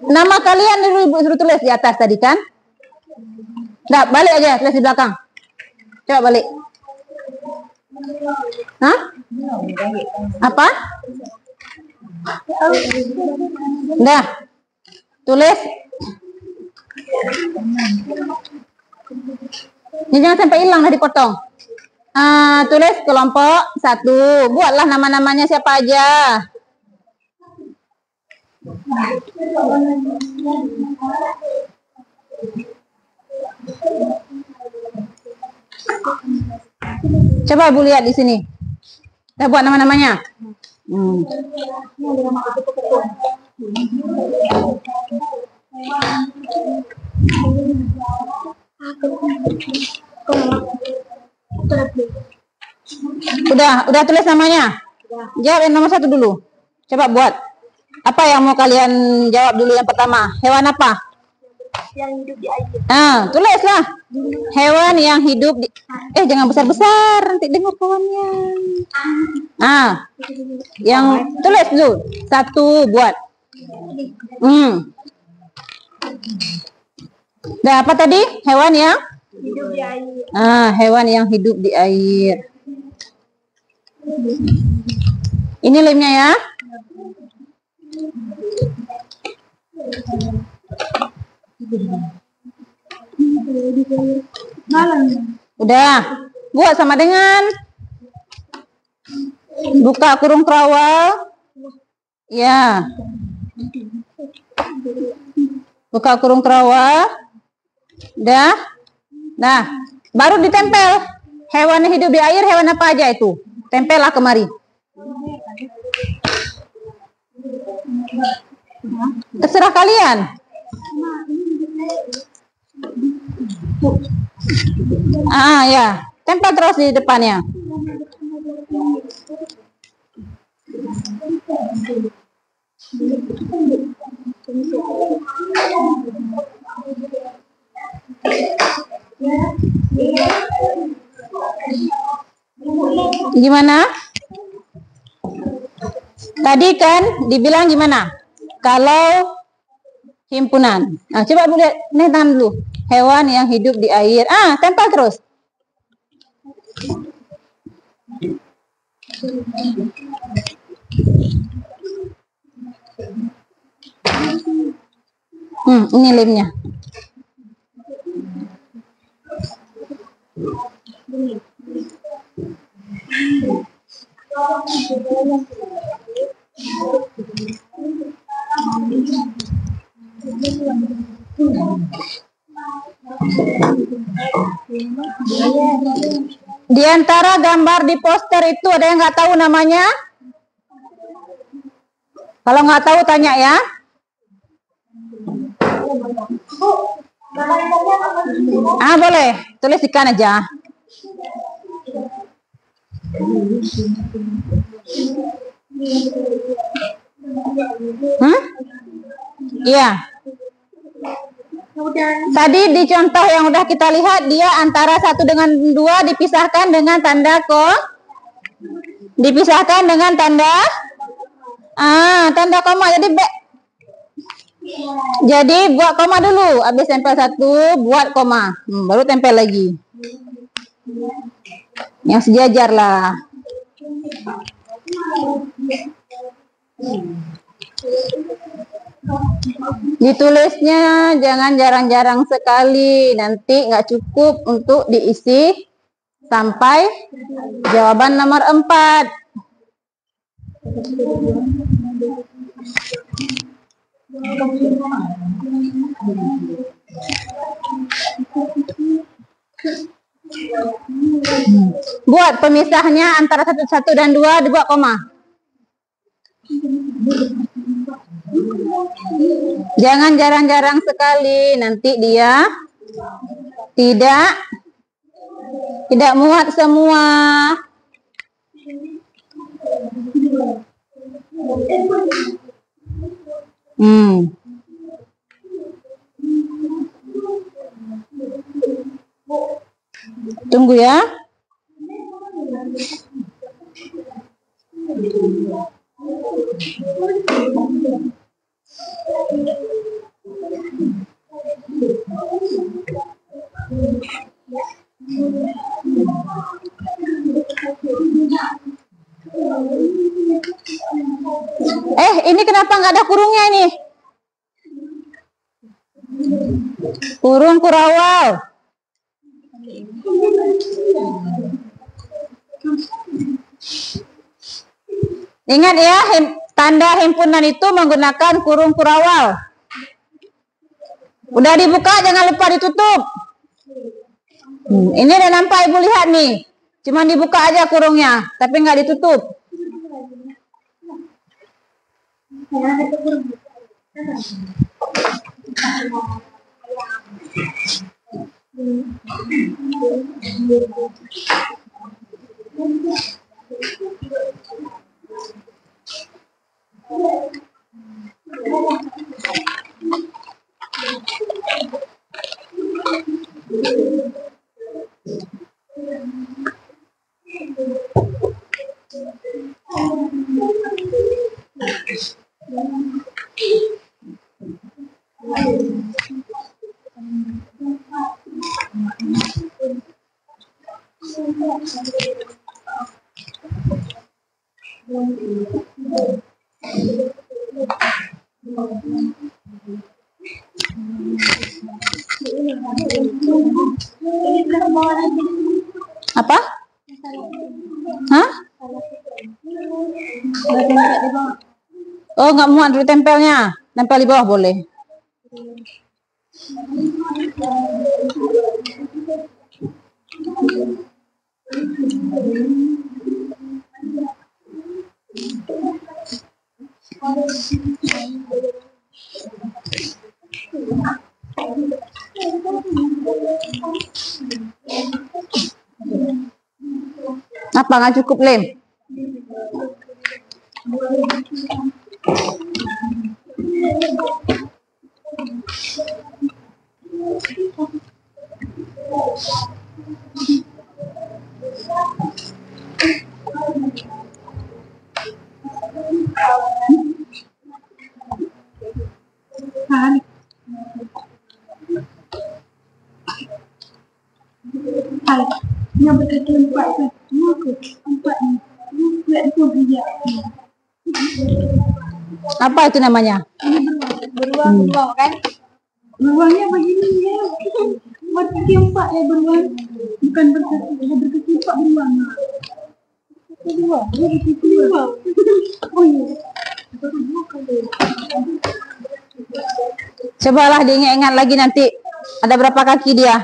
Nama kalian dulu Ibu suruh tulis di atas tadi kan? Nah, balik aja, tulis di belakang. Coba balik. Hah? Apa? Dah. Tulis. Ini jangan sampai hilang, dah dipotong. Tulis kelompok 1. Buatlah nama-namanya siapa aja. Coba Bu lihat di sini. Udah buat nama-namanya. Udah tulis namanya. Jawab yang nomor 1 dulu. Coba buat. Apa yang mau kalian jawab dulu yang pertama? Hewan apa? Yang hidup di air. Tulislah. Hewan yang hidup di... jangan besar-besar, nanti dengar kawannya. Yang tulis dulu. 1 buat. Udah apa tadi? Hewan yang Hidup di air. Hewan yang hidup di air. Ini lemnya ya. Udah. Buat sama dengan buka kurung kerawal. Ya. Buka kurung kerawal. Udah. Nah, baru ditempel. Hewan yang hidup di air, hewan apa aja itu? Tempellah kemari. Terserah kalian. Ya. Tempel terus di depannya. Gimana? Tadi kan dibilang gimana? Kalau himpunan. Coba Bu lihat, nih tangan dulu. Hewan yang hidup di air. Tempel terus. Ini lemnya. Di antara gambar di poster itu ada yang nggak tahu namanya? Kalau nggak tahu tanya ya. Boleh, tuliskan aja. Iya. Tadi di contoh yang udah kita lihat, dia antara 1 dengan 2 dipisahkan dengan tanda dipisahkan dengan tanda tanda koma. Jadi buat koma dulu, habis tempel 1 buat koma, baru tempel lagi. Yang sejajar lah. Ditulisnya jangan jarang-jarang sekali, nanti nggak cukup untuk diisi sampai jawaban nomor 4. Buat pemisahnya antara 1 dan 2 dibuat koma. Jangan jarang-jarang sekali, nanti dia tidak muat semua. Tunggu ya. Ini kenapa nggak ada kurungnya ini? Kurung kurawal. Ingat ya, tanda himpunan itu menggunakan kurung kurawal. Udah dibuka, jangan lupa ditutup. Ini udah nampak, Ibu lihat nih. Cuma dibuka aja kurungnya, tapi nggak ditutup. Apa? Hah? Oh, nggak muat dulu tempelnya. Tempel di bawah boleh. Apa nggak cukup, Lem? Yang berkata 4 Apa itu namanya? Beruang kan? Beruangnya begini ya. Berkaki 4 ya beruang. Bukan berkaki 4 beruang. Beruang. Oh iya. Cobalah diingat-ingat lagi nanti. Ada berapa kaki dia?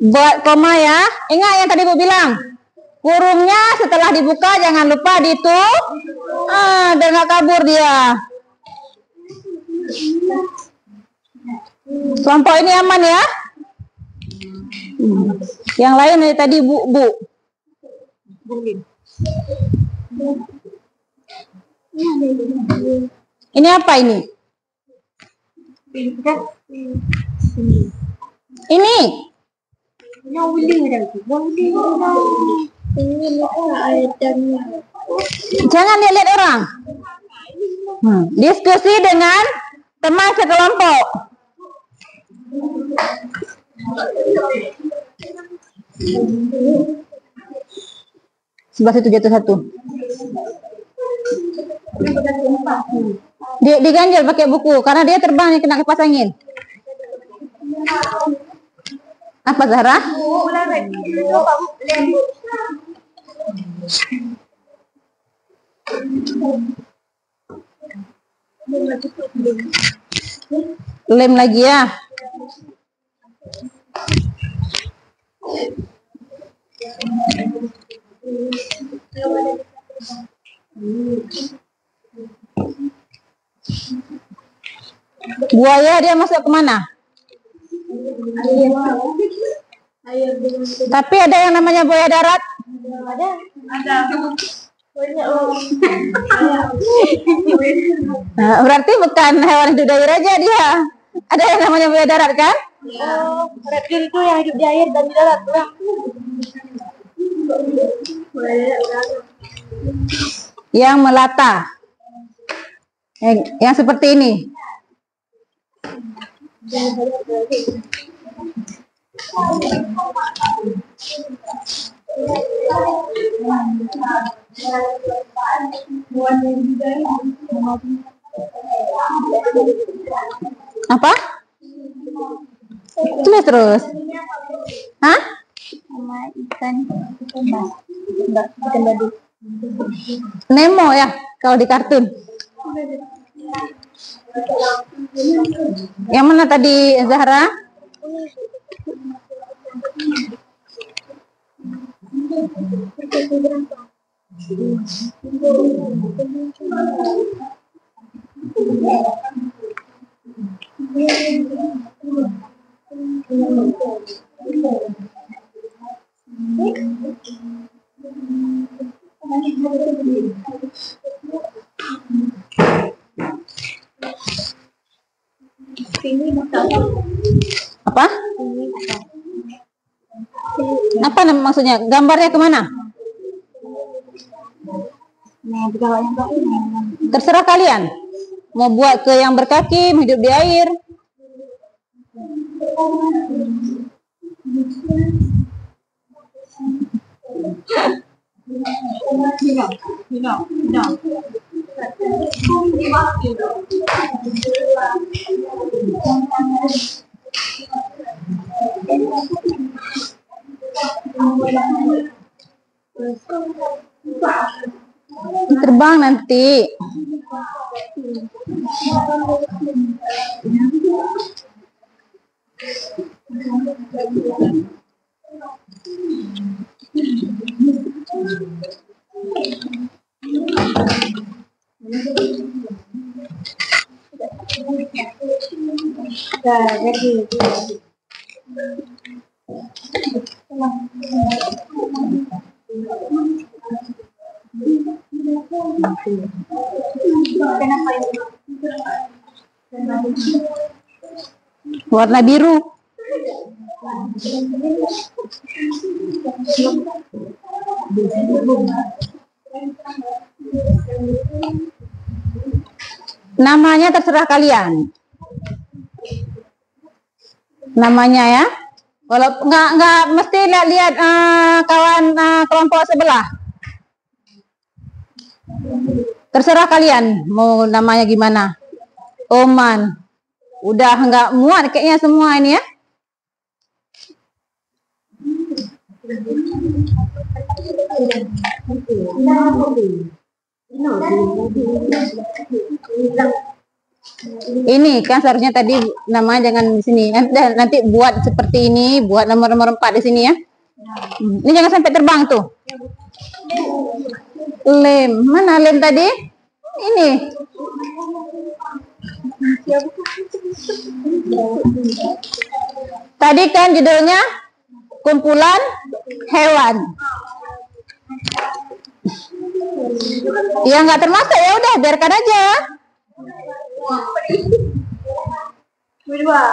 Buat koma ya. Ingat yang tadi Bu bilang. Kurungnya setelah dibuka jangan lupa ditutup. Dan nggak kabur dia. Kelompok ini aman ya. Yang lain dari tadi Bu. Ini apa ini? Ini. Jangan lihat orang. Diskusi dengan teman sekelompok. Sebelah situ jatuh satu. Diganjel pakai buku karena dia terbang kena kipas angin. Apa Zahra? Lem lagi ya. Buaya dia masuk kemana? Tapi ada yang namanya buaya darat? Ada. Nah, berarti bukan hewan hidup di air aja dia. Ada yang namanya buaya darat kan? Reptil itu yang hidup di air dan di darat. Yang melata. Yang seperti ini. Apa? Tulis terus. Hah? Sama ikan badut. Nemo ya kalau di kartun. Yang mana tadi Zahra? Apa? Apa maksudnya? Gambarnya kemana? Terserah kalian. Mau buat ke yang berkaki, hidup di air. Terbang nanti. Warna biru. Namanya terserah kalian. Namanya ya. Walau nggak mesti lihat kawan kelompok sebelah. Terserah kalian mau namanya gimana. Oman. Udah nggak muat kayaknya semua ini ya. Ini kan seharusnya tadi namanya jangan di sini. Nanti buat seperti ini, buat nomor-nomor 4 di sini ya. Ini jangan sampai terbang tuh. Lem, mana lem tadi? Ini. Tadi kan judulnya kumpulan hewan. Ya nggak termasuk, ya udah biarkan aja. Berdua.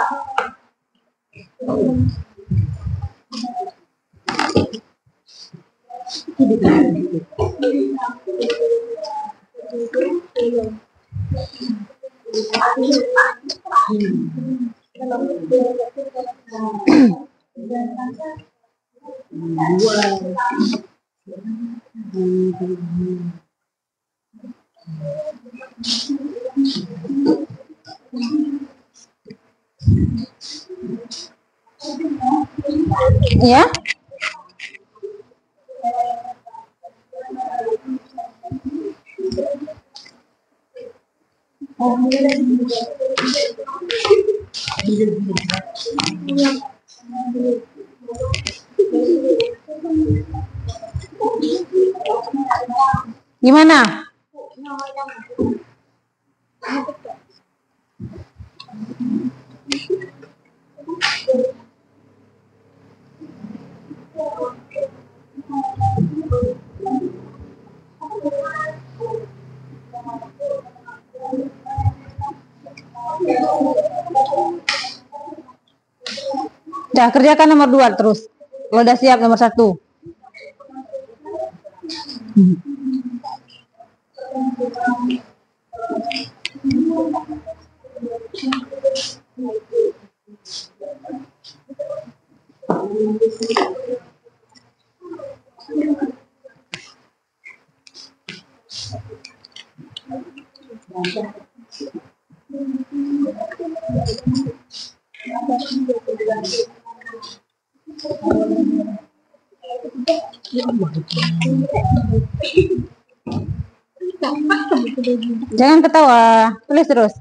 Ya. Gimana? Udah, kerjakan nomor 2 terus. Kalau udah siap nomor 1. Jangan ketawa, tulis terus.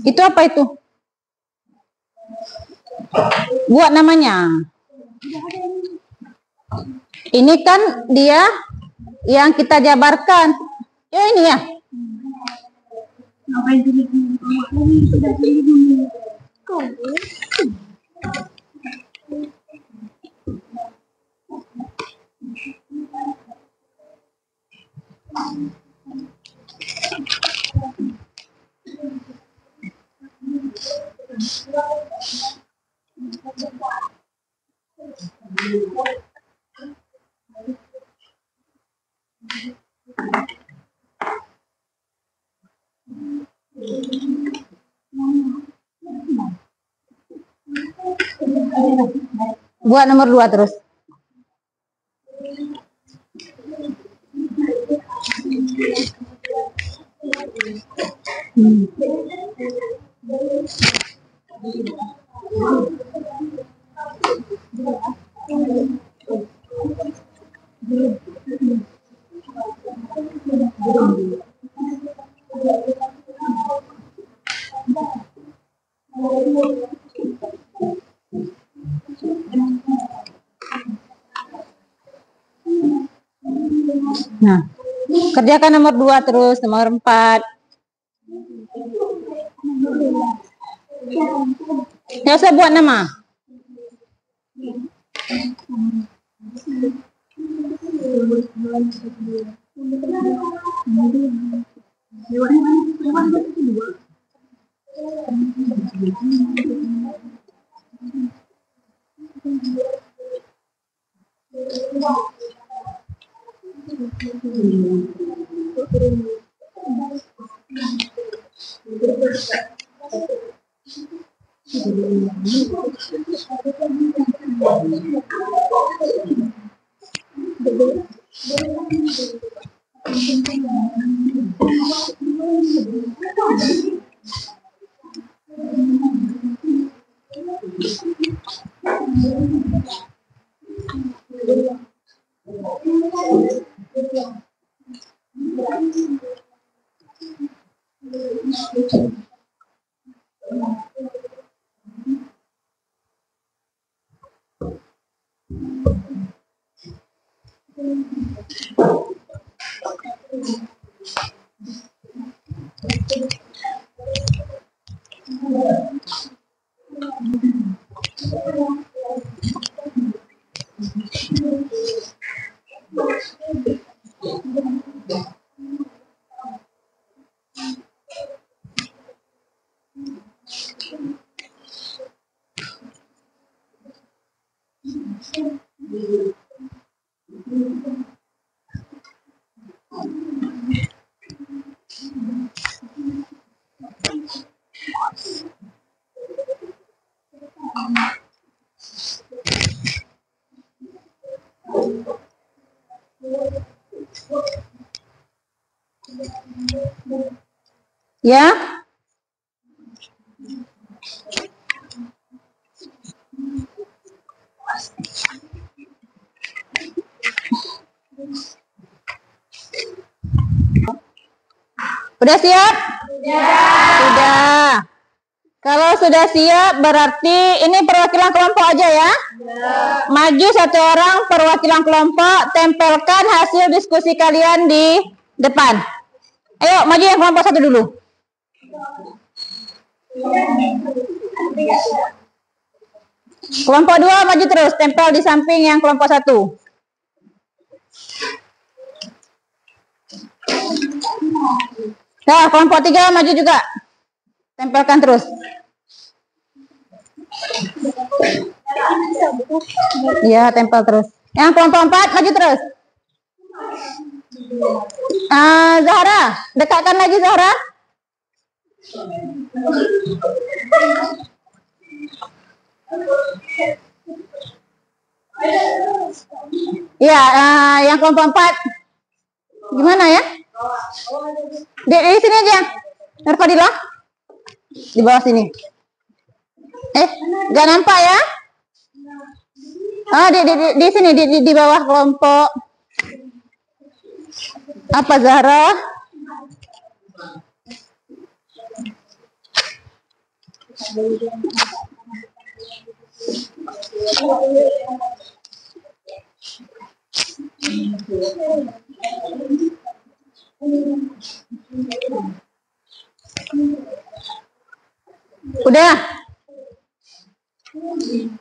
Itu apa itu? Buat namanya. Ini kan dia yang kita jabarkan. Ya ini ya. Buat nomor 2 terus. Nah, kerjakan nomor 2 terus, nomor 4. Nggak usah buat nama. Ya. Udah siap? Sudah. Kalau sudah siap berarti ini perwakilan kelompok aja ya. Maju satu orang perwakilan kelompok, tempelkan hasil diskusi kalian di depan. Ayo maju yang kelompok satu dulu. Kelompok dua maju terus, tempel di samping yang kelompok satu. Nah, kelompok tiga maju juga. Tempelkan terus. Ya, tempel terus. Yang kelompok empat maju terus. Zahra, dekatkan lagi Zahra. Ya, yang kelompok empat gimana ya? Di sini aja, Nurfadilah. Di bawah sini. Gak nampak ya? Oh, di sini di bawah kelompok apa Zahra? Udah.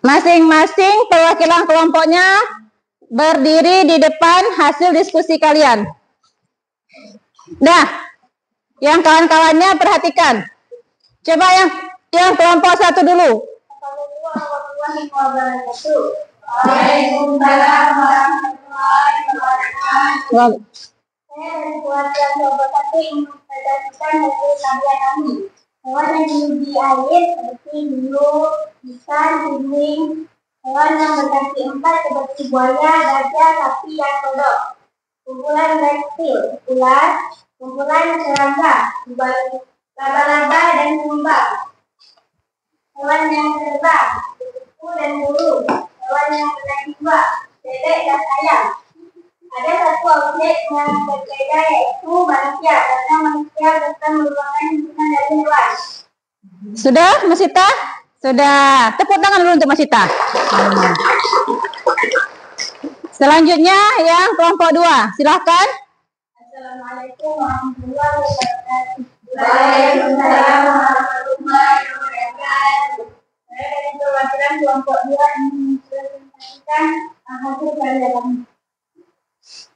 Masing-masing perwakilan kelompoknya berdiri di depan hasil diskusi kalian. Nah, yang kawan-kawannya perhatikan. Coba yang kelompok satu dulu. Waalaikumsalam warahmatullahi wabarakatuh. Saya dari keluarga kelompok satu ingin mempresentasikan hasil karya kami. Hewan yang hidup di air seperti hiu, ikan, cumi. Hewan yang berkaki empat seperti buaya, gajah, sapi, dan kodok. Kumpulan reptil, ular. Kumpulan serangga, laba-laba, dan kumbang. Hewan yang terbang, kupu dan burung. Hewan yang berkaki dua, bebek dan ayam. Ada satu objek yang berbeda yaitu manusia, karena manusia bisa merupakan himpunan dari hewan. Sudah, Masita? Sudah. Tepuk tangan dulu untuk Masita. Selanjutnya yang kelompok dua, silahkan. Assalamualaikum warahmatullahi wabarakatuh. Waalaikumsalam warahmatullahi wabarakatuh. Saya dari perwakilan kelompok dua ingin mempresentasikan hasil karya kami.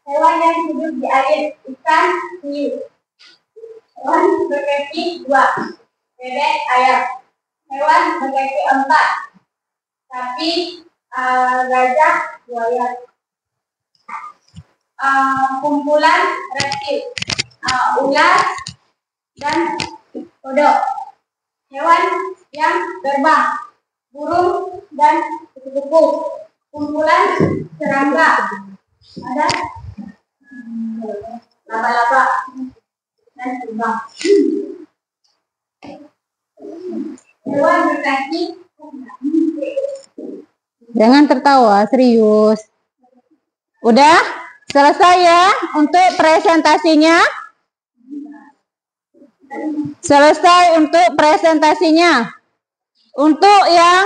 Hewan yang hidup di air, ikan, hiu. Hewan berkaki dua, bebek, ayam. Hewan berkaki empat, sapi, gajah, buaya. Kumpulan reptil, ular, dan kodok. Hewan yang terbang, burung, dan kupu-kupu. Kumpulan serangga, ada laba-laba dan kumbang. Hewan berkaki. Jangan tertawa, serius. Udah? Selesai ya untuk presentasinya? Selesai untuk presentasinya. Untuk yang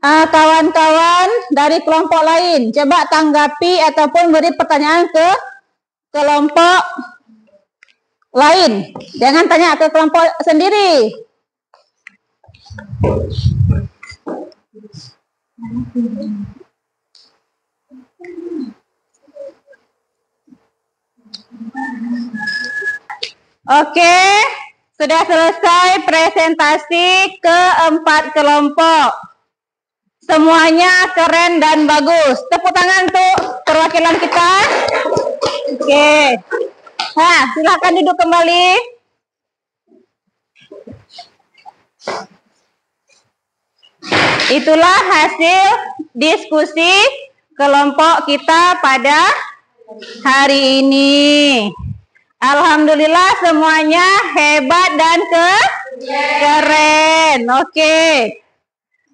kawan-kawan dari kelompok lain, coba tanggapi ataupun beri pertanyaan ke kelompok lain. Jangan tanya ke kelompok sendiri. Oke, sudah selesai presentasi keempat kelompok. Semuanya keren dan bagus. Tepuk tangan untuk perwakilan kita. Oke. Nah, silakan duduk kembali. Itulah hasil diskusi kelompok kita pada hari ini. Alhamdulillah semuanya hebat dan keren. Oke.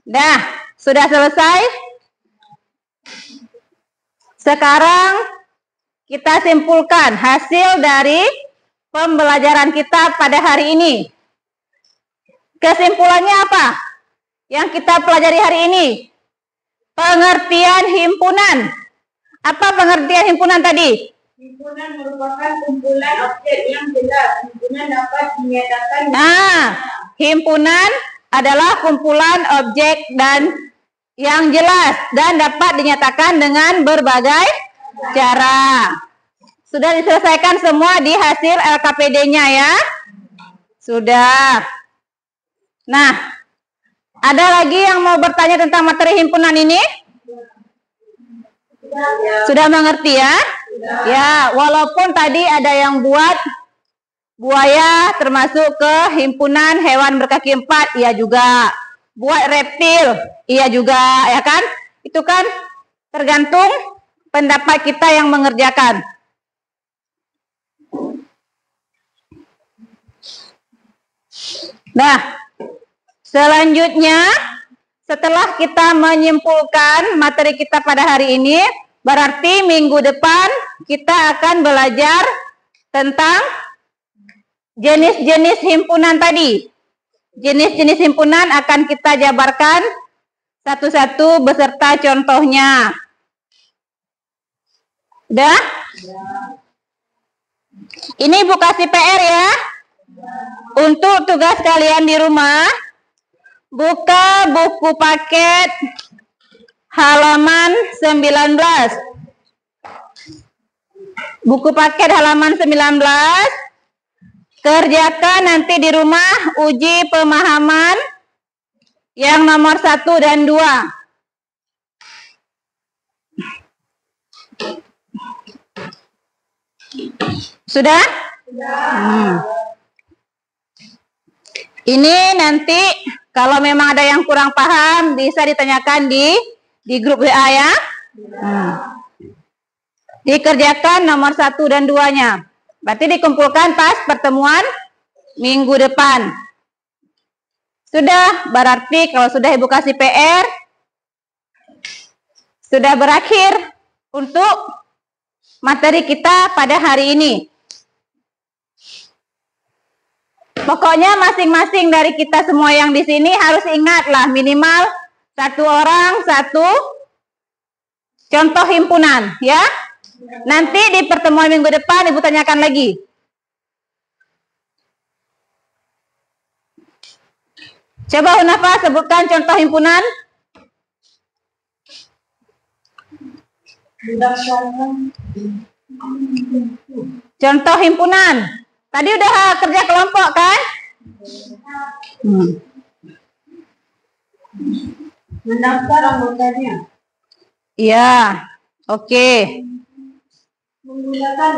Dah, sudah selesai. Sekarang kita simpulkan hasil dari pembelajaran kita pada hari ini. Kesimpulannya apa? Yang kita pelajari hari ini? Pengertian himpunan. Apa pengertian himpunan tadi? Himpunan merupakan kumpulan objek yang jelas. Himpunan dapat dinyatakan. Himpunan adalah kumpulan objek dan yang jelas dan dapat dinyatakan dengan berbagai cara. Sudah diselesaikan semua di hasil LKPD-nya ya? Sudah. Nah, ada lagi yang mau bertanya tentang materi himpunan ini? Sudah mengerti ya? Ya, walaupun tadi ada yang buat buaya termasuk ke himpunan hewan berkaki 4, iya juga. Buat reptil, iya juga, ya kan? Itu kan tergantung pendapat kita yang mengerjakan. Nah, selanjutnya setelah kita menyimpulkan materi kita pada hari ini, berarti minggu depan kita akan belajar tentang jenis-jenis himpunan tadi. Jenis-jenis himpunan akan kita jabarkan satu-satu beserta contohnya. Udah? Ini Ibu kasih PR ya. Untuk tugas kalian di rumah, buka buku paket halaman 19. Buku paket halaman 19. Kerjakan nanti di rumah uji pemahaman yang nomor 1 dan 2. Sudah? Sudah. Ini nanti kalau memang ada yang kurang paham bisa ditanyakan di grup WA ya. Dikerjakan nomor 1 dan 2-nya. Berarti dikumpulkan pas pertemuan minggu depan. Sudah, berarti kalau sudah Ibu kasih PR, sudah berakhir untuk materi kita pada hari ini. Pokoknya masing-masing dari kita semua yang di sini harus ingatlah minimal 1 orang 1 contoh himpunan, ya. Nanti di pertemuan minggu depan Ibu tanyakan lagi. Coba Hunafa sebutkan contoh himpunan. Contoh himpunan. Tadi udah kerja kelompok kan? Mendaftar anggotanya. Iya, oke. Menggunakan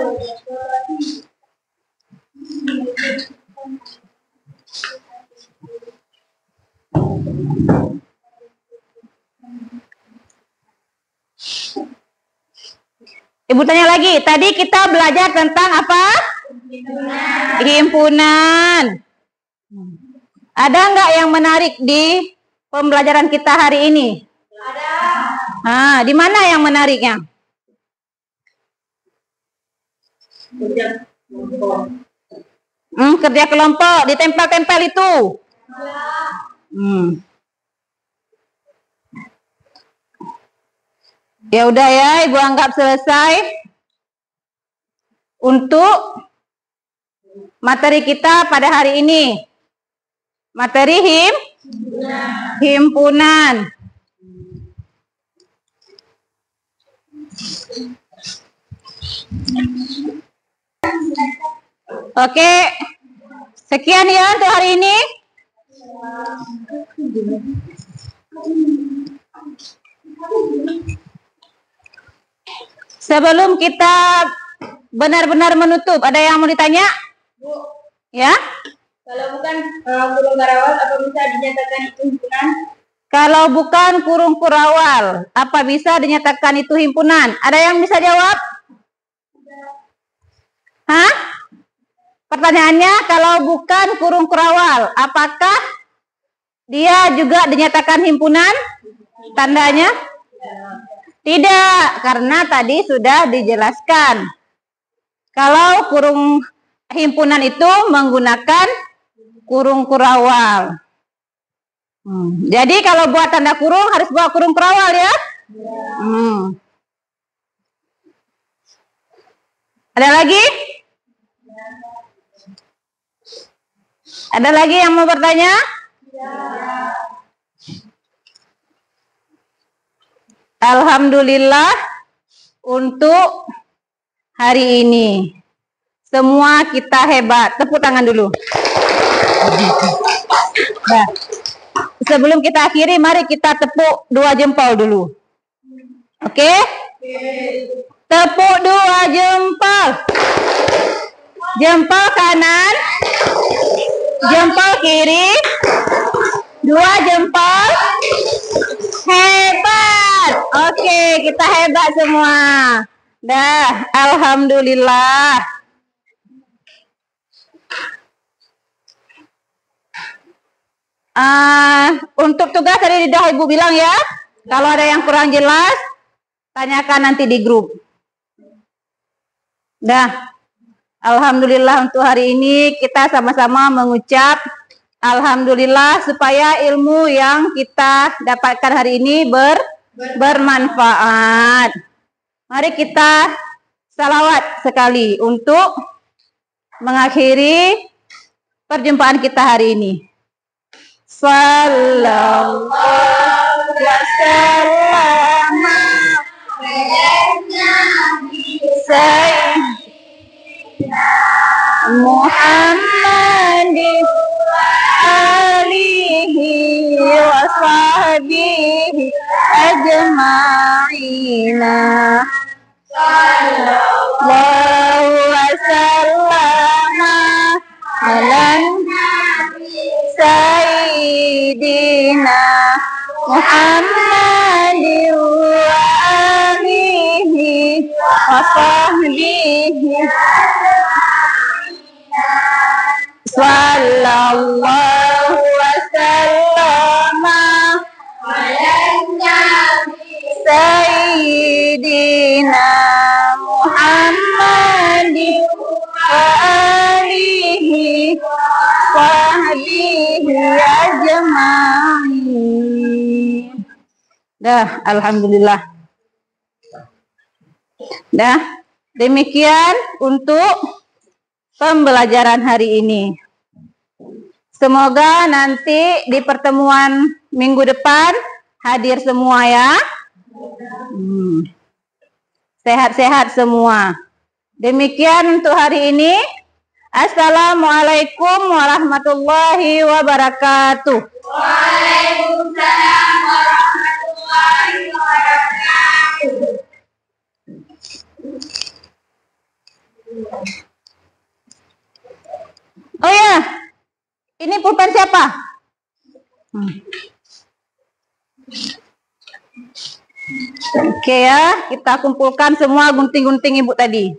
Ibu tanya lagi, tadi kita belajar tentang apa? Himpunan. Ada nggak yang menarik di pembelajaran kita hari ini? Ada. Di mana yang menariknya? Kerja kelompok, ditempel-tempel itu. Ya udah ya, Ibu anggap selesai untuk materi kita pada hari ini. Materi himpunan. Oke, sekian ya untuk hari ini. Sebelum kita benar-benar menutup, ada yang mau ditanya? Bu, Ya? kalau bukan kurung karawal, apa bisa dinyatakan itu himpunan? Kalau bukan kurung kurawal, apa bisa dinyatakan itu himpunan? Ada yang bisa jawab? Hah? Pertanyaannya, kalau bukan kurung kurawal, apakah dia juga dinyatakan himpunan? Tandanya? Tidak, karena tadi sudah dijelaskan. Kalau kurung himpunan itu menggunakan kurung kurawal. Jadi kalau buat tanda kurung harus buat kurung kurawal ya. Ada lagi? Ada lagi yang mau bertanya? Alhamdulillah untuk hari ini semua kita hebat. Tepuk tangan dulu. Nah, sebelum kita akhiri, mari kita tepuk 2 jempol dulu. Oke? Tepuk 2 jempol. Jempol kanan, jempol kiri, 2 jempol. Hebat. Oke, kita hebat semua. Dah, alhamdulillah. Untuk tugas tadi dah Ibu bilang ya. Kalau ada yang kurang jelas, tanyakan nanti di grup. Dah. Alhamdulillah untuk hari ini kita sama-sama mengucap alhamdulillah supaya ilmu yang kita dapatkan hari ini bermanfaat. Mari kita salawat sekali untuk mengakhiri perjumpaan kita hari ini. Sallallahu wasallam Muhammadin alihi wa sahbihi ajma'ina. Sallallahu wasallam ala sayyidina Muhammadin wa alihi wa sahbihi sallallahu wasallam ala sayyidina Muhammadin wa alihi wa sahbihi ajma'in. Dah, alhamdulillah. Dah, demikian untuk pembelajaran hari ini. Semoga nanti di pertemuan minggu depan hadir semua ya. Sehat-sehat semua. Demikian untuk hari ini. Assalamualaikum warahmatullahi wabarakatuh. Waalaikumsalam warahmatullahi wabarakatuh. Oh ya, ini pulpen siapa? Oke ya, kita kumpulkan semua gunting-gunting Ibu tadi.